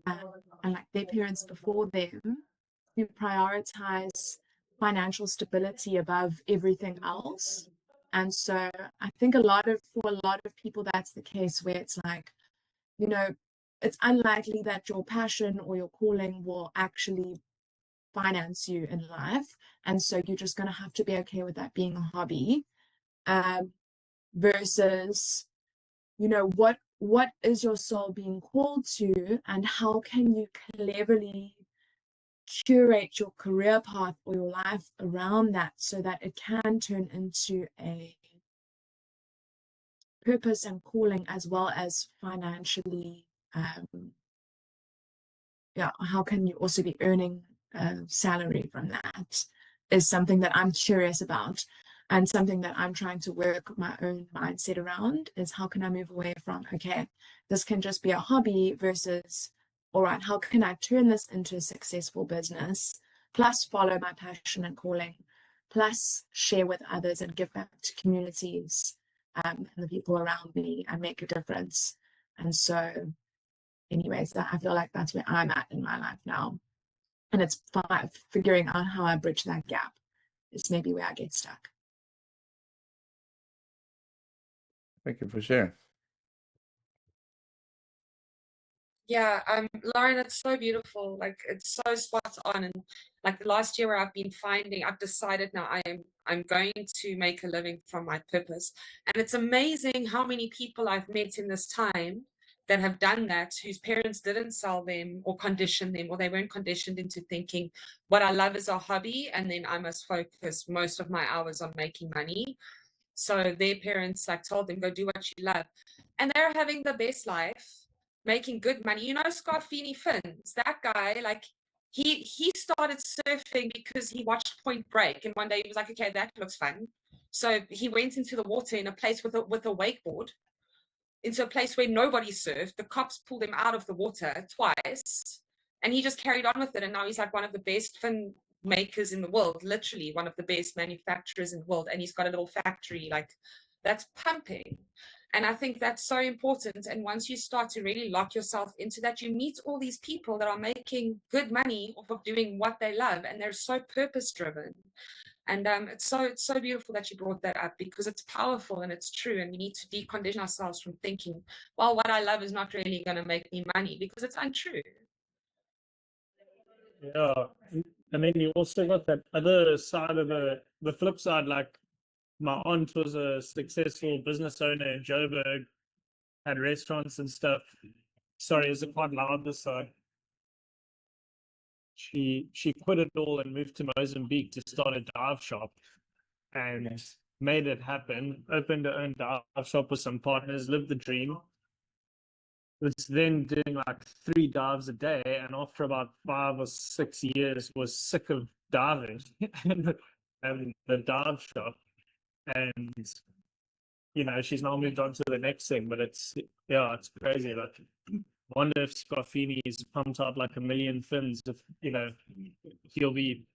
and like their parents before them, to prioritize financial stability above everything else. And so I think for a lot of people, that's the case, where it's like, you know, it's unlikely that your passion or your calling will actually finance you in life. And so you're just going to have to be okay with that being a hobby. Versus, you know, what is your soul being called to, and how can you cleverly curate your career path or your life around that so that it can turn into a purpose and calling, as well as financially, how can you also be earning a salary from that, is something that I'm curious about, and something that I'm trying to work my own mindset around, is how can I move away from, okay, this can just be a hobby, versus, all right, how can I turn this into a successful business, plus follow my passion and calling, plus share with others and give back to communities, and the people around me, and make a difference. And so anyways, I feel like that's where I'm at in my life now. And it's figuring out how I bridge that gap is maybe where I get stuck. Thank you for sharing. Yeah, Lauren, it's so beautiful. Like, it's so spot on. And like the last year where I've decided now I'm going to make a living from my purpose. And it's amazing how many people I've met in this time that have done that, whose parents didn't sell them or condition them, or they weren't conditioned into thinking what I love is a hobby, and then I must focus most of my hours on making money. So their parents like told them, go do what you love. And they're having the best life, making good money. You know, Scott Feeney Fins, that guy, like he started surfing because he watched Point Break, and one day he was like, okay, that looks fun. So he went into the water in a place with a wakeboard, into a place where nobody surfed. The cops pulled him out of the water twice, and he just carried on with it. And now he's like one of the best fin makers in the world, literally one of the best manufacturers in the world. And he's got a little factory like that's pumping. And I think that's so important. And once you start to really lock yourself into that, you meet all these people that are making good money off of doing what they love, and they're so purpose driven. And it's so beautiful that you brought that up, because it's powerful and it's true. And we need to decondition ourselves from thinking, well, what I love is not really going to make me money, because it's untrue. Yeah. And then you also got that other side of the flip side, like my aunt was a successful business owner in Joburg, had restaurants and stuff. Sorry, is it quite loud this side? She quit it all and moved to Mozambique to start a dive shop, and made it happen. Opened her own dive shop with some partners, lived the dream. Was then doing like 3 dives a day, and after about 5 or 6 years was sick of diving and the dive shop. And you know, she's now moved on to the next thing. But it's crazy. Like, wonder if Scarfini's pumped out like 1 million fins, if you know, he'll be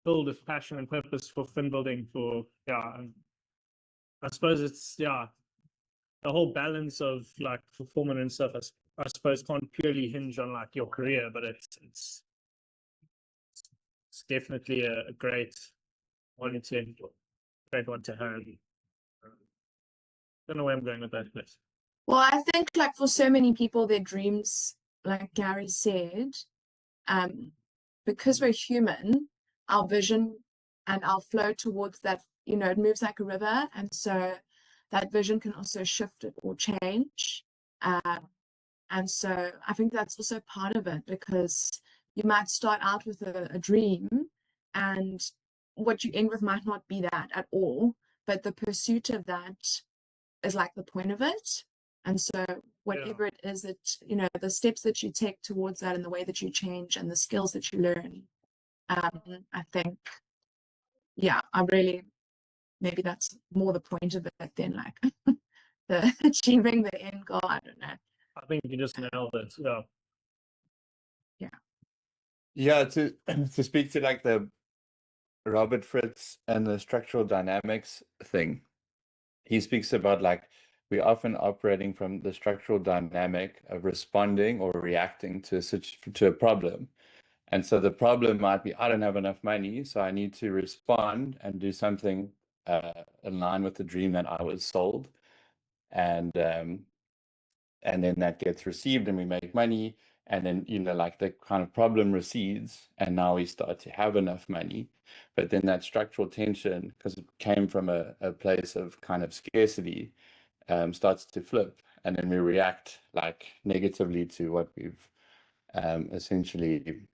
filled with passion and purpose for fin building. For I suppose it's the whole balance of like fulfillment and stuff. I suppose can't purely hinge on like your career, but it's definitely a great one to have. Don't know where I'm going with that, but Well, I think like for so many people, their dreams, like Gary said, because we're human, our vision and our flow towards that, you know, it moves like a river. And so that vision can also shift or change. And so I think that's also part of it, because you might start out with a dream, and what you end with might not be that at all, but the pursuit of that is like the point of it. And so whatever it is that, you know, the steps that you take towards that, and the way that you change, and the skills that you learn, I think, I really, maybe that's more the point of it than like the achieving the end goal. I don't know. I think you just nailed it. Yeah, to to speak to like the Robert Fritz and the structural dynamics thing, he speaks about like we're often operating from the structural dynamic of responding or reacting to a problem. And so the problem might be, I don't have enough money, so I need to respond and do something in line with the dream that I was sold. And then that gets received and we make money. And then, like the kind of problem recedes and now we start to have enough money. But then that structural tension, because it came from a place of kind of scarcity, starts to flip. And then we react like negatively to what we've essentially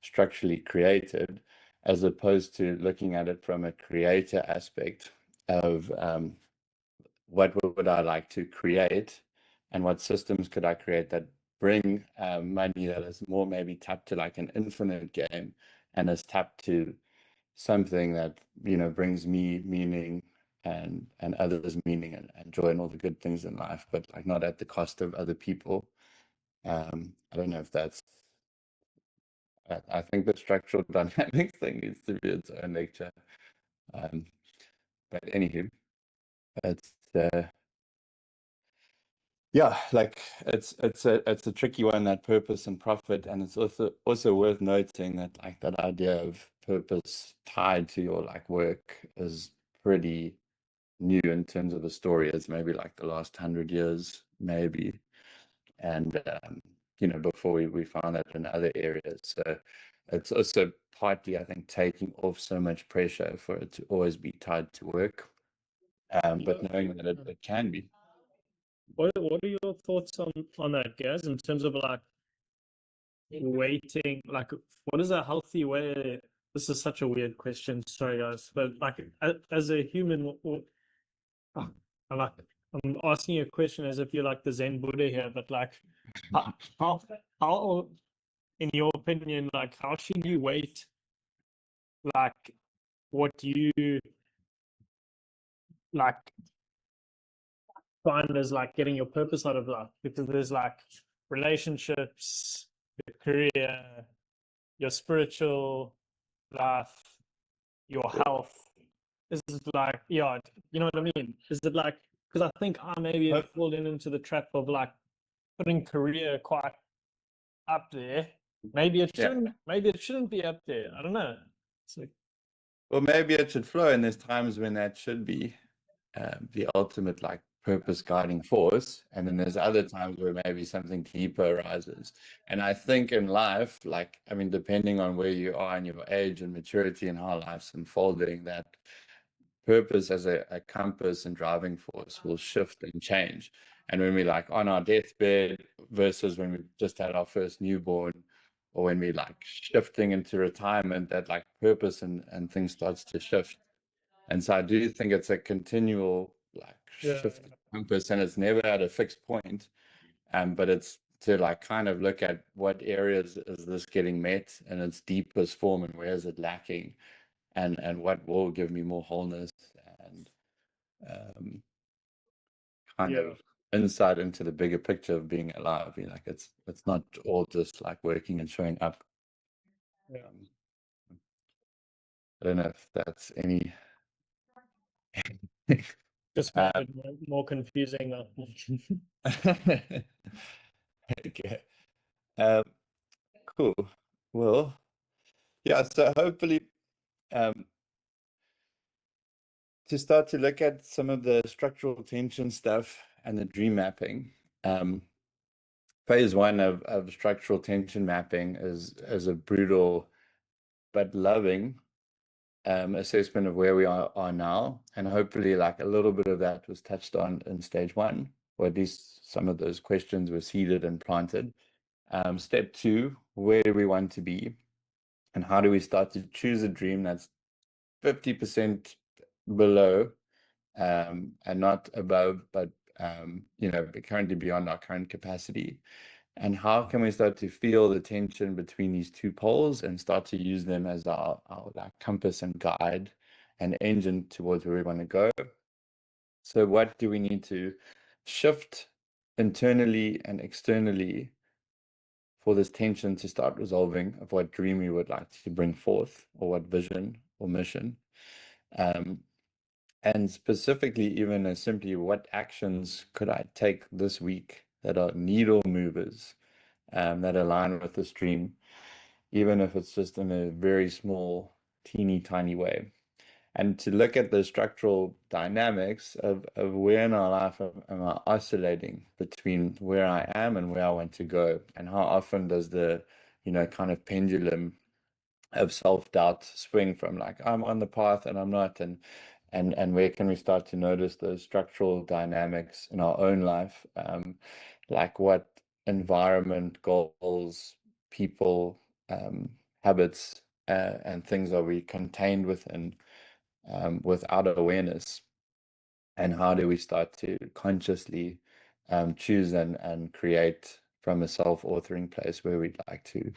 structurally created, as opposed to looking at it from a creator aspect of what would I like to create and what systems could I create that bring money that is more maybe tapped to like an infinite game and is tapped to something that brings me meaning and others meaning and joy and all the good things in life, but like not at the cost of other people. I don't know if that's I think the structural dynamics thing needs to be its own lecture. But anywho, it's yeah, like it's a tricky one, that purpose and profit, and it's also worth noting that like that idea of purpose tied to your like work is pretty new in terms of the story. It's maybe like the last 100 years, maybe, and before we found that in other areas. So it's also partly, I think, taking off so much pressure for it to always be tied to work, but knowing that it can be. What are your thoughts on that, guys, in terms of like waiting? Like, what is a healthy way? This is such a weird question, sorry guys, but like as a human, I'm asking you a question as if you're like the Zen Buddha here, but like how in your opinion, like how should you wait? Like what you like find as like getting your purpose out of life, because there's like relationships, your career, your spiritual life, your health. Is it like, yeah, you know what I mean? Is it like, because I think I maybe have fallen into the trap of like putting career quite up there. Maybe it shouldn't be up there. I don't know. It's like, well, maybe it should flow, and there's times when that should be the ultimate like purpose guiding force, and then there's other times where maybe something deeper arises. And I think in life, like, I mean, depending on where you are in your age and maturity and how life's unfolding, that purpose as a compass and driving force will shift and change. And when we like on our deathbed versus when we just had our first newborn, or when we like shifting into retirement, that like purpose and things starts to shift. And so I do think it's a continual like shift of compass, and it's never at a fixed point. But it's to like kind of look at what areas is this getting met in its deepest form, and where is it lacking, and what will give me more wholeness and kind of insight into the bigger picture of being alive. Like it's not all just like working and showing up. I don't know if that's any just made it more confusing. okay. Cool. Well, yeah, so hopefully to start to look at some of the structural tension stuff and the dream mapping. Phase one of structural tension mapping is a brutal but loving assessment of where we are now, and hopefully like a little bit of that was touched on in stage one, or at least some of those questions were seeded and planted. Step two, where do we want to be, and how do we start to choose a dream that's 50% below and not above, but currently beyond our current capacity? And how can we start to feel the tension between these two poles and start to use them as our compass and guide and engine towards where we want to go? So what do we need to shift internally and externally for this tension to start resolving, of what dream we would like to bring forth, or what vision or mission? And specifically, even as simply what actions could I take this week that are needle movers, that align with this dream, even if it's just in a very small, teeny tiny way. And to look at the structural dynamics of where in our life am I oscillating between where I am and where I want to go, and how often does the, kind of pendulum of self-doubt swing from like I'm on the path and I'm not, and where can we start to notice those structural dynamics in our own life, like what environment, goals, people, habits, and things are we contained within, without awareness, and how do we start to consciously choose and create from a self-authoring place where we'd like to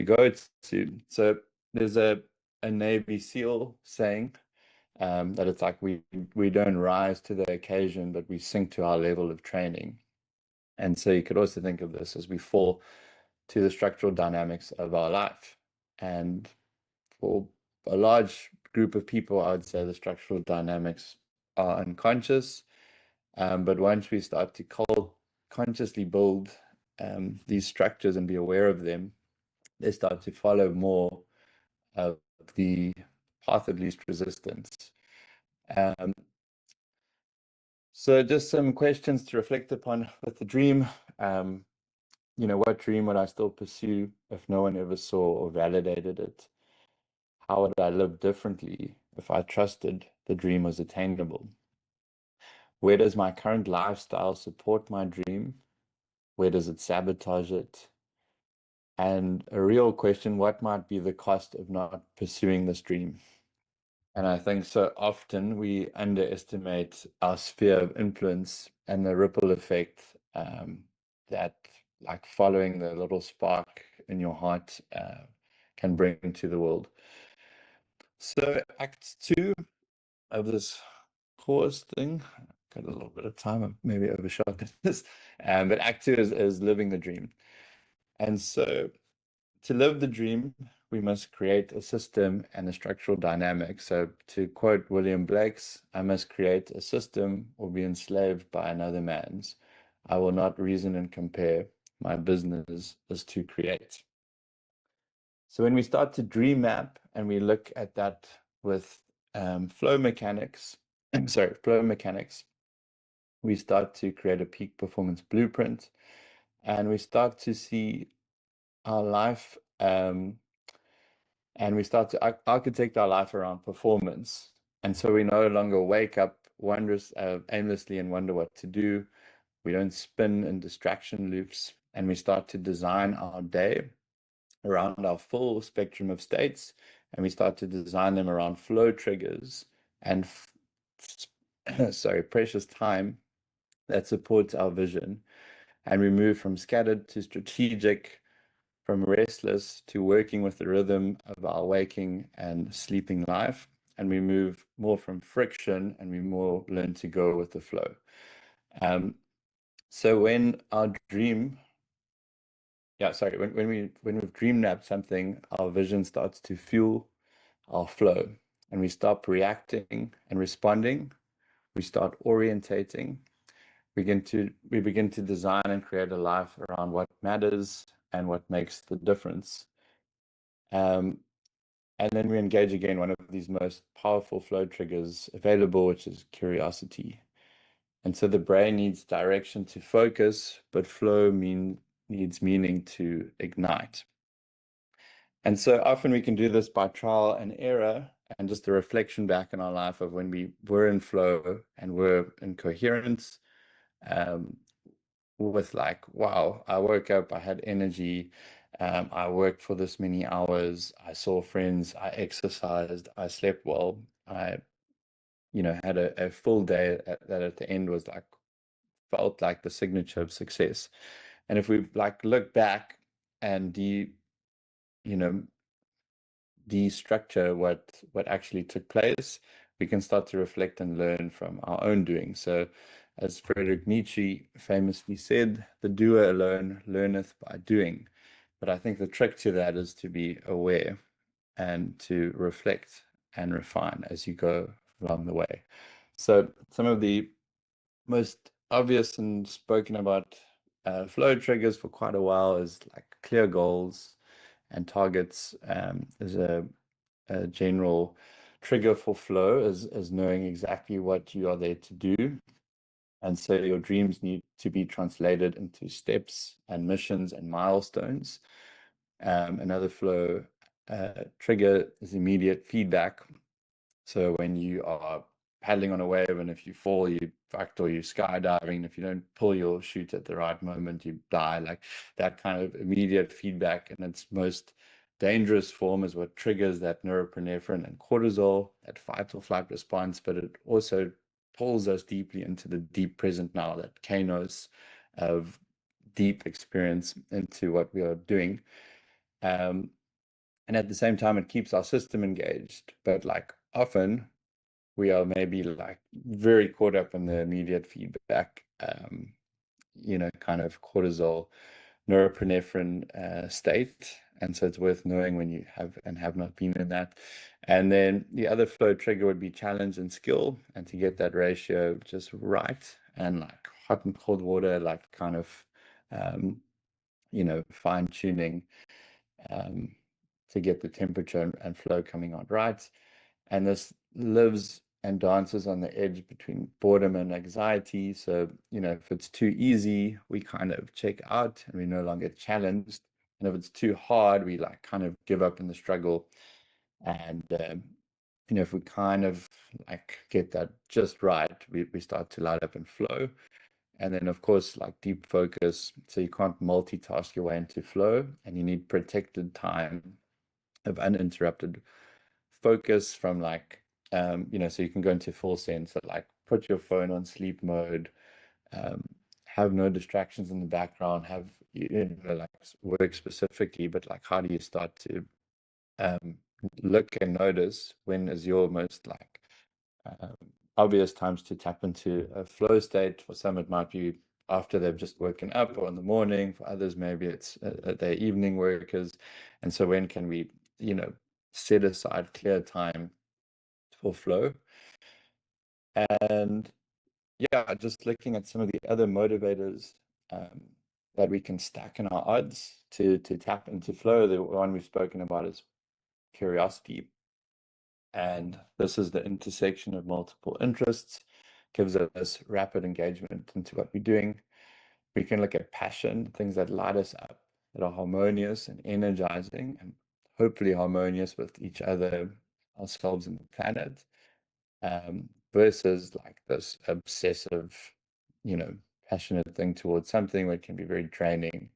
go to. So there's a Navy SEAL saying, that it's like we don't rise to the occasion, but we sink to our level of training. And so you could also think of this as we fall to the structural dynamics of our life. And for a large group of people, I would say the structural dynamics are unconscious. But once we start to consciously build these structures and be aware of them, they start to follow more of the path of least resistance. So just some questions to reflect upon with the dream. What dream would I still pursue if no one ever saw or validated it? How would I live differently if I trusted the dream was attainable? Where does my current lifestyle support my dream? Where does it sabotage it? And a real question, what might be the cost of not pursuing this dream? And I think so often we underestimate our sphere of influence and the ripple effect, that, like, following the little spark in your heart can bring to the world. So Act 2 of this course thing, got a little bit of time, I've maybe overshot this, but Act 2 is living the dream. And so to live the dream, we must create a system and a structural dynamic. So to quote William Blake's, I must create a system or be enslaved by another man's. I will not reason and compare. My business is to create. So when we start to dream map and we look at that with flow mechanics, we start to create a peak performance blueprint, and we start to see our life, and we start to architect our life around performance. And so we no longer wake up aimlessly and wonder what to do. We don't spin in distraction loops, and we start to design our day around our full spectrum of states, and we start to design them around flow triggers and precious time that supports our vision. And we move from scattered to strategic, from restless to working with the rhythm of our waking and sleeping life. And we move more from friction, and we more learn to go with the flow. So when our dream, when we've dream napped something, our vision starts to fuel our flow, and we stop reacting and responding. We start orientating. We begin to design and create a life around what matters and what makes the difference. And then we engage again one of these most powerful flow triggers available, which is curiosity. And so the brain needs direction to focus, but flow needs meaning to ignite. And so often we can do this by trial and error, and just a reflection back in our life of when we were in flow and were in coherence, with like, wow, I woke up, I had energy, I worked for this many hours, I saw friends, I exercised, I slept well, I had a full day that at the end was like, felt like the signature of success. And if we like look back and destructure what actually took place, we can start to reflect and learn from our own doing. So as Friedrich Nietzsche famously said, the doer alone learneth by doing. But I think the trick to that is to be aware and to reflect and refine as you go along the way. So some of the most obvious and spoken about flow triggers for quite a while is like clear goals and targets. Is a general trigger for flow is knowing exactly what you are there to do. And so your dreams need to be translated into steps and missions and milestones. Another flow trigger is immediate feedback. So when you are paddling on a wave and if you fall, you fucked, or you skydiving, if you don't pull your chute at the right moment, you die. Like that kind of immediate feedback in its most dangerous form is what triggers that norepinephrine and cortisol, that fight or flight response, but it also pulls us deeply into the deep present now, that kainos of deep experience into what we are doing. And at the same time, it keeps our system engaged. But like often, we are maybe like very caught up in the immediate feedback, kind of cortisol, norepinephrine state. And so it's worth knowing when you have and have not been in that. And then the other flow trigger would be challenge and skill, and to get that ratio just right, and like hot and cold water, like kind of, fine tuning to get the temperature and flow coming out right. And this lives and dances on the edge between boredom and anxiety. So, if it's too easy, we kind of check out and we're no longer challenged. And if it's too hard, we like kind of give up in the struggle. And, if we kind of like get that just right, we start to light up and flow. And then, of course, like deep focus. So you can't multitask your way into flow, and you need protected time of uninterrupted focus from like, so you can go into full sense of like put your phone on sleep mode, have no distractions in the background, have, like work specifically, but like how do you start to look and notice when is your most like obvious times to tap into a flow state. For some, it might be after they've just woken up, or in the morning. For others, maybe it's their evening workers. And so when can we, set aside clear time for flow? And yeah, just looking at some of the other motivators that we can stack in our odds to tap into flow. The one we've spoken about is curiosity. And this is the intersection of multiple interests, gives us rapid engagement into what we're doing. We can look at passion, things that light us up, that are harmonious and energizing, and hopefully harmonious with each other, ourselves, and the planet, versus like this obsessive, passionate thing towards something where it can be very draining.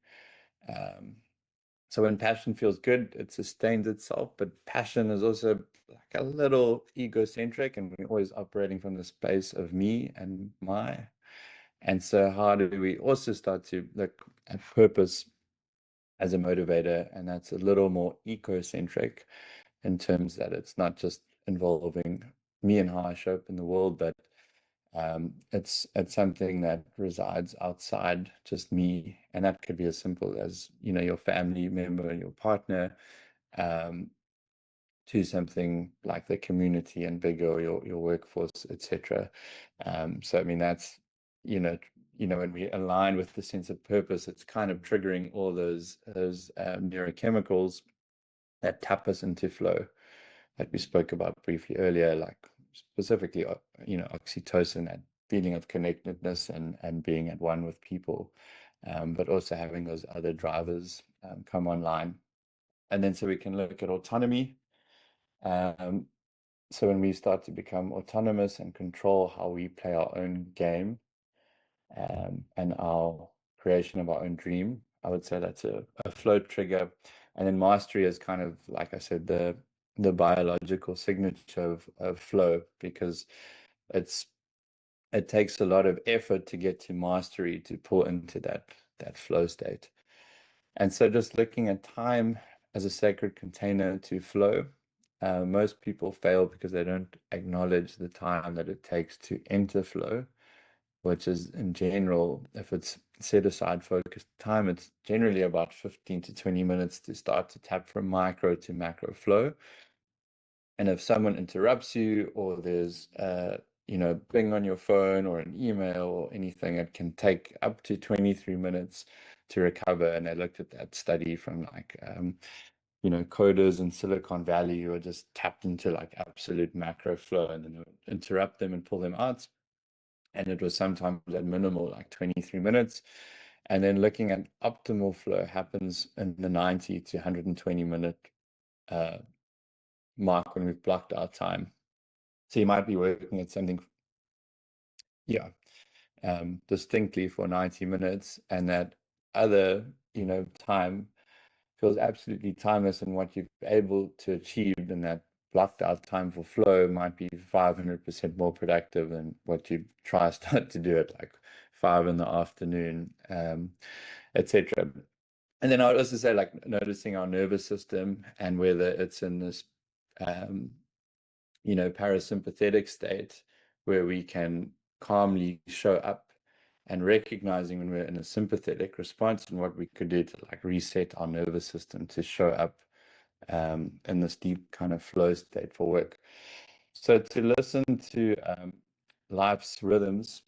So when passion feels good, it sustains itself, but passion is also like a little egocentric, and we're always operating from the space of me and my. And so how do we also start to look at purpose as a motivator? And that's a little more ecocentric in terms that it's not just involving me and how I show up in the world, but it's something that resides outside just me. And that could be as simple as, your family member and your partner, to something like the community and bigger, or your workforce, etc. So I mean, that's, when we align with the sense of purpose, it's kind of triggering all those neurochemicals that tap us into flow that we spoke about briefly earlier, like specifically, oxytocin, that feeling of connectedness and being at one with people, but also having those other drivers come online. And then so we can look at autonomy. So when we start to become autonomous and control how we play our own game, and our creation of our own dream, I would say that's a flow trigger. And then mastery is kind of, like I said, the biological signature of flow, because it takes a lot of effort to get to mastery, to pull into that flow state. And so just looking at time as a sacred container to flow, most people fail because they don't acknowledge the time that it takes to enter flow, which is, in general, if it's set aside focused time, it's generally about 15 to 20 minutes to start to tap from micro to macro flow. And if someone interrupts you, or there's you know, ping on your phone or an email or anything, it can take up to 23 minutes to recover. And I looked at that study from like you know, coders in Silicon Valley who are just tapped into like absolute macro flow, and then it would interrupt them and pull them out. And it was sometimes at minimal, like 23 minutes. And then looking at optimal flow happens in the 90 to 120 minute mark when we've blocked our time. So you might be working at something, yeah, distinctly for 90 minutes, and that other, you know, time feels absolutely timeless, and what you've been able to achieve in that blocked out time for flow might be 500% more productive than what you try to start to do at like 5 in the afternoon, etc. And then I would also say, like, noticing our nervous system and whether it's in this you know, parasympathetic state where we can calmly show up, and recognizing when we're in a sympathetic response and what we could do to like reset our nervous system to show up in this deep kind of flow state for work. So to listen to life's rhythms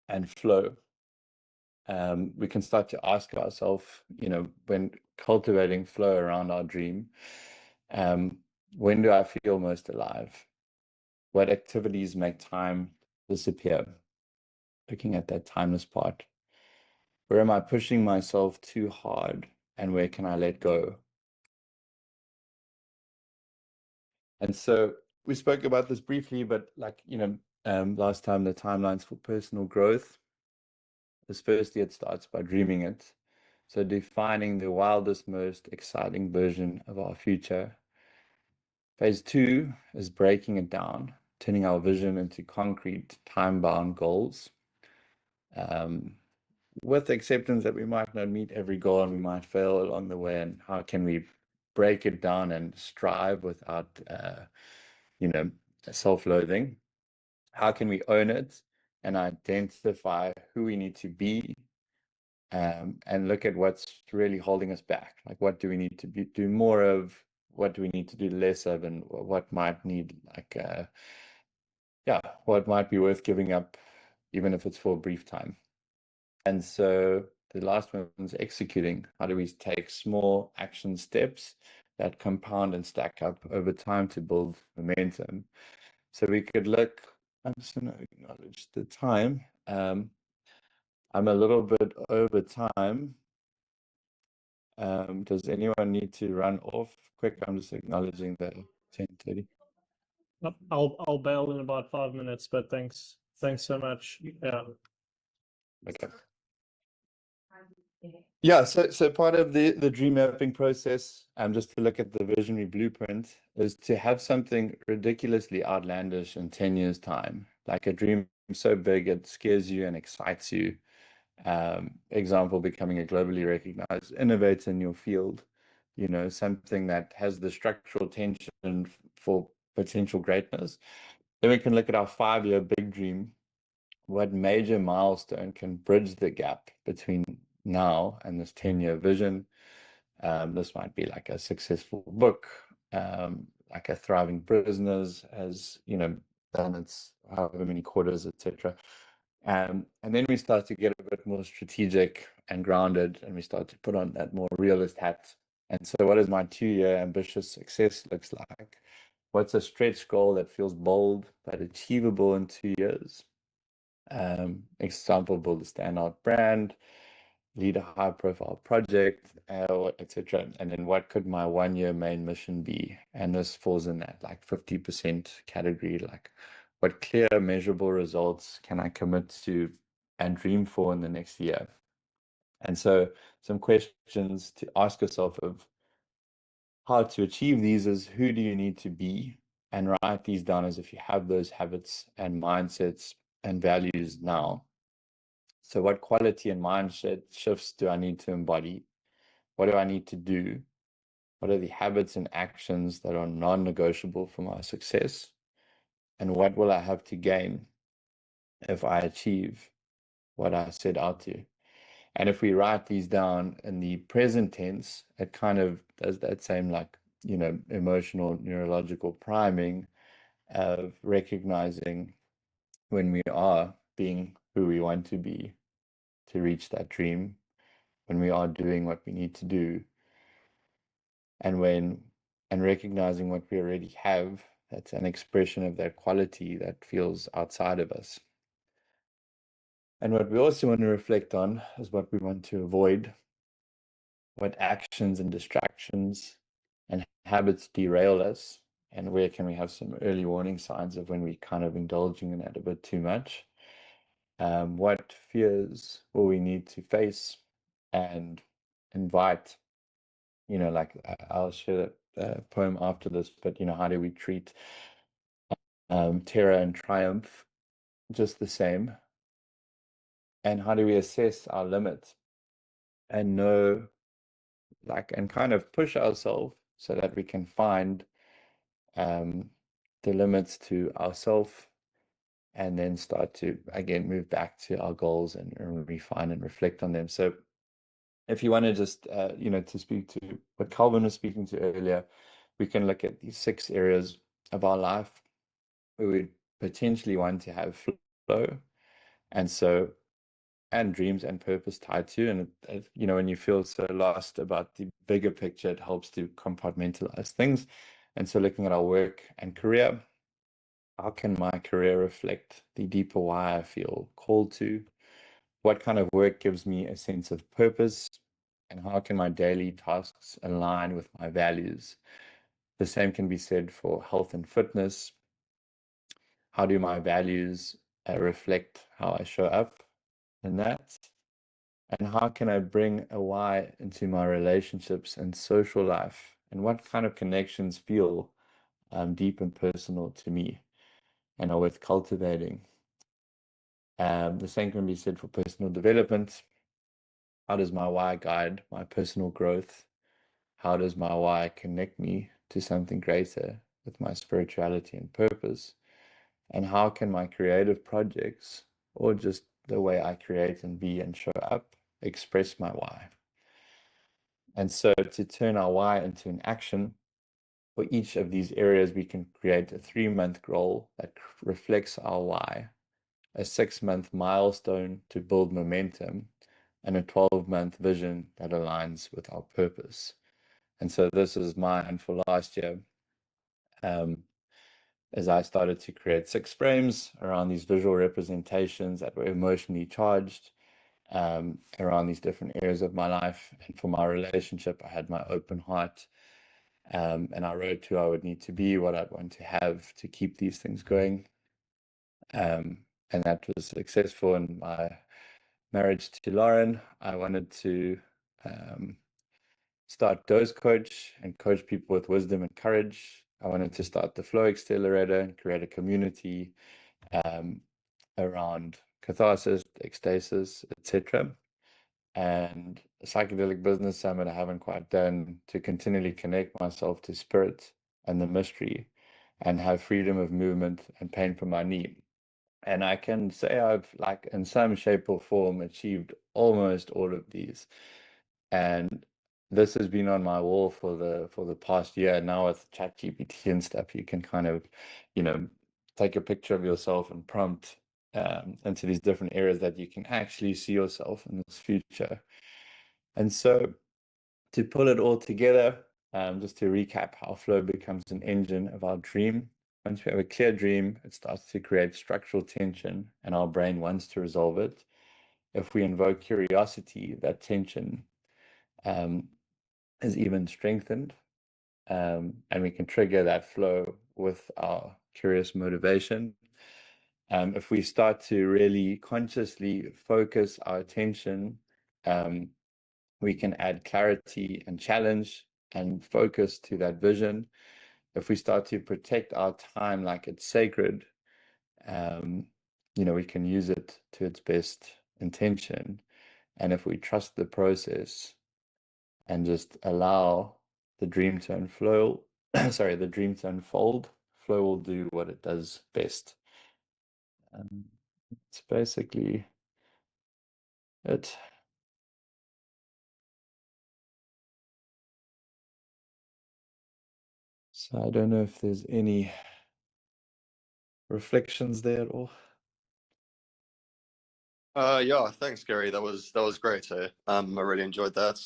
and flow, we can start to ask ourselves, you know, when cultivating flow around our dream, when do I feel most alive? What activities make time disappear? Looking at that timeless part. Where am I pushing myself too hard, and where can I let go? And so we spoke about this briefly, but like, you know, last time, the timelines for personal growth is, firstly, it starts by dreaming it. So defining the wildest, most exciting version of our future. Phase 2 is breaking it down, turning our vision into concrete, time-bound goals. With acceptance that we might not meet every goal and we might fail along the way, and how can we break it down and strive without, you know, self-loathing? How can we own it and identify who we need to be, and look at what's really holding us back? Like, what do we need to do more of? What do we need to do less of? And what might need, like, yeah, what might be worth giving up, even if it's for a brief time. And so the last one is executing. How do we take small action steps that compound and stack up over time to build momentum? So we could look, I'm just going to acknowledge the time. I'm a little bit over time. Does anyone need to run off quick? I'm just acknowledging the 10:30. I'll bail in about 5 minutes, but thanks so much. Yeah. Okay. Yeah, so part of the dream mapping process, just to look at the visionary blueprint, is to have something ridiculously outlandish in 10 years' time, like a dream so big it scares you and excites you. Example, becoming a globally recognized innovator in your field, you know, something that has the structural tension for potential greatness. Then we can look at our 5-year big dream. What major milestone can bridge the gap between now and this 10-year vision? This might be like a successful book, like a thriving business, as you know, done its however many quarters, etc. And then we start to get a bit more strategic and grounded, and we start to put on that more realist hat. And so what does my 2-year ambitious success looks like? What's a stretch goal that feels bold but achievable in 2 years? Example, build a standout brand, lead a high profile project, etc. And then what could my 1-year main mission be? And this falls in that like 50% category. Like, what clear measurable results can I commit to and dream for in the next year? And so some questions to ask yourself of how to achieve these is, who do you need to be? And write these down as if you have those habits and mindsets and values now. So what quality and mindset shifts do I need to embody? What do I need to do? What are the habits and actions that are non-negotiable for my success? And what will I have to gain if I achieve what I set out to? And if we write these down in the present tense, it kind of does that same, like, emotional, neurological priming of recognizing when we are being who we want to be to reach that dream, when we are doing what we need to do, and recognizing what we already have, that's an expression of that quality that feels outside of us. And what we also want to reflect on is what we want to avoid, what actions and distractions and habits derail us, and where can we have some early warning signs of when we're kind of indulging in that a bit too much. What fears will we need to face and invite, like I'll share a poem after this, but how do we treat terror and triumph just the same? And how do we assess our limits and know, and kind of push ourselves so that we can find the limits to ourselves, and then start to again move back to our goals and refine and reflect on them. So if you want to just to speak to what Calvin was speaking to earlier, we can look at these 6 areas of our life where we potentially want to have flow, and dreams and purpose tied to. And when you feel so lost about the bigger picture, it helps to compartmentalize things. And so looking at our work and career, how can my career reflect the deeper why I feel called to? What kind of work gives me a sense of purpose? And how can my daily tasks align with my values? The same can be said for health and fitness. How do my values reflect how I show up in that? And how can I bring a why into my relationships and social life? And what kind of connections feel deep and personal to me and are worth cultivating? The same can be said for personal development. How does my why guide my personal growth? How does my why connect me to something greater with my spirituality and purpose? And how can my creative projects, or just the way I create and be and show up, express my why? And so to turn our why into an action, for each of these areas, we can create a 3-month goal that reflects our why, a 6-month milestone to build momentum, and a 12-month vision that aligns with our purpose. And so this is mine for last year. As I started to create 6 frames around these visual representations that were emotionally charged, around these different areas of my life. And for my relationship, I had my open heart, and I wrote who I would need to be, what I'd want to have to keep these things going. And that was successful in my marriage to Lauren. I wanted to start Dose Coach and coach people with wisdom and courage. I wanted to start the Flow Accelerator and create a community around catharsis, ecstasis, etc. And a psychedelic business summit I haven't quite done, to continually connect myself to spirit and the mystery and have freedom of movement and pain from my knee. And I can say I've, in some shape or form, achieved almost all of these. And this has been on my wall for the past year. Now with ChatGPT and stuff, you can kind of, take a picture of yourself and prompt into these different areas that you can actually see yourself in this future. And so to pull it all together, just to recap how flow becomes an engine of our dream. Once we have a clear dream, it starts to create structural tension and our brain wants to resolve it. If we invoke curiosity, that tension is even strengthened, and we can trigger that flow with our curious motivation. If we start to really consciously focus our attention, we can add clarity and challenge and focus to that vision. If we start to protect our time like it's sacred, we can use it to its best intention. And if we trust the process and just allow the dream to unfold, flow will do what it does best. It's basically it. So I don't know if there's any reflections there at all. Yeah, thanks, Gary. That was great. I really enjoyed that.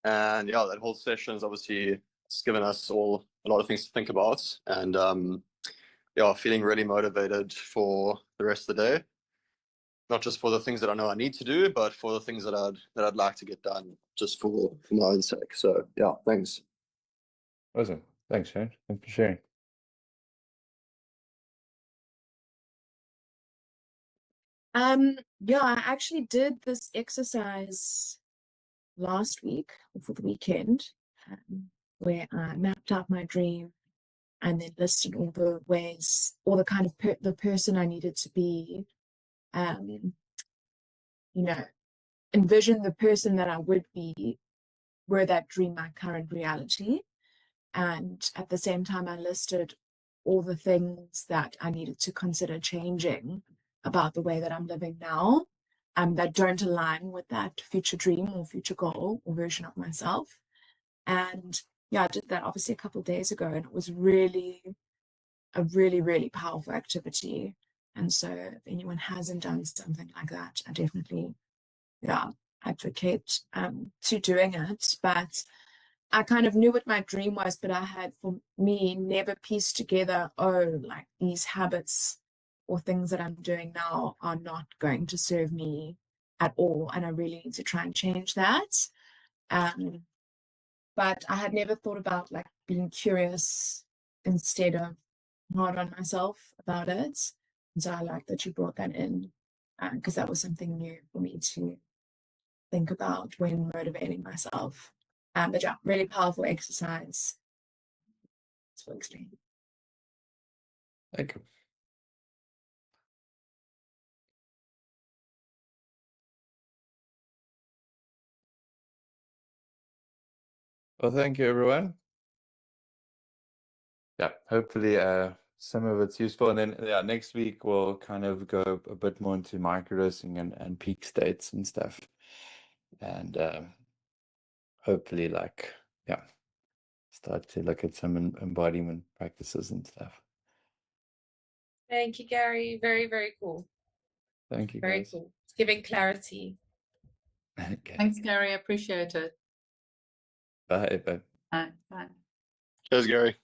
And yeah, that whole session is obviously it's given us all a lot of things to think about. And yeah, feeling really motivated for the rest of the day. Not just for the things that I know I need to do, but for the things that I'd like to get done just for my own sake. So yeah, thanks. Awesome. Thanks, Shane. Thanks for sharing. Yeah, I actually did this exercise last week or for the weekend, where I mapped out my dream and then listed all the ways, all the kind of the person I needed to be, you know, envision the person that I would be were that dream my current reality. And at the same time, I listed all the things that I needed to consider changing about the way that I'm living now, that don't align with that future dream or future goal or version of myself. And yeah, I did that obviously a couple of days ago, and it was really a really powerful activity. And so if anyone hasn't done something like that, I definitely advocate to doing it. But I kind of knew what my dream was, but I had, for me, never pieced together, oh, like these habits or things that I'm doing now are not going to serve me at all, and I really need to try and change that. But I had never thought about like being curious instead of hard on myself about it. And so I like that you brought that in, because that was something new for me to think about when motivating myself. But yeah, really powerful exercise. It's works for me. Thank you. Well, thank you, everyone. Yeah, hopefully some of it's useful. And then yeah, next week we'll kind of go a bit more into microdosing and peak states and stuff. And hopefully start to look at some embodiment practices and stuff. Thank you, Gary. Very cool. Thank you, Very guys. cool. It's giving clarity. Okay. Thanks, Gary. I appreciate it. Bye. Bye. Bye. Bye. Cheers, Gary.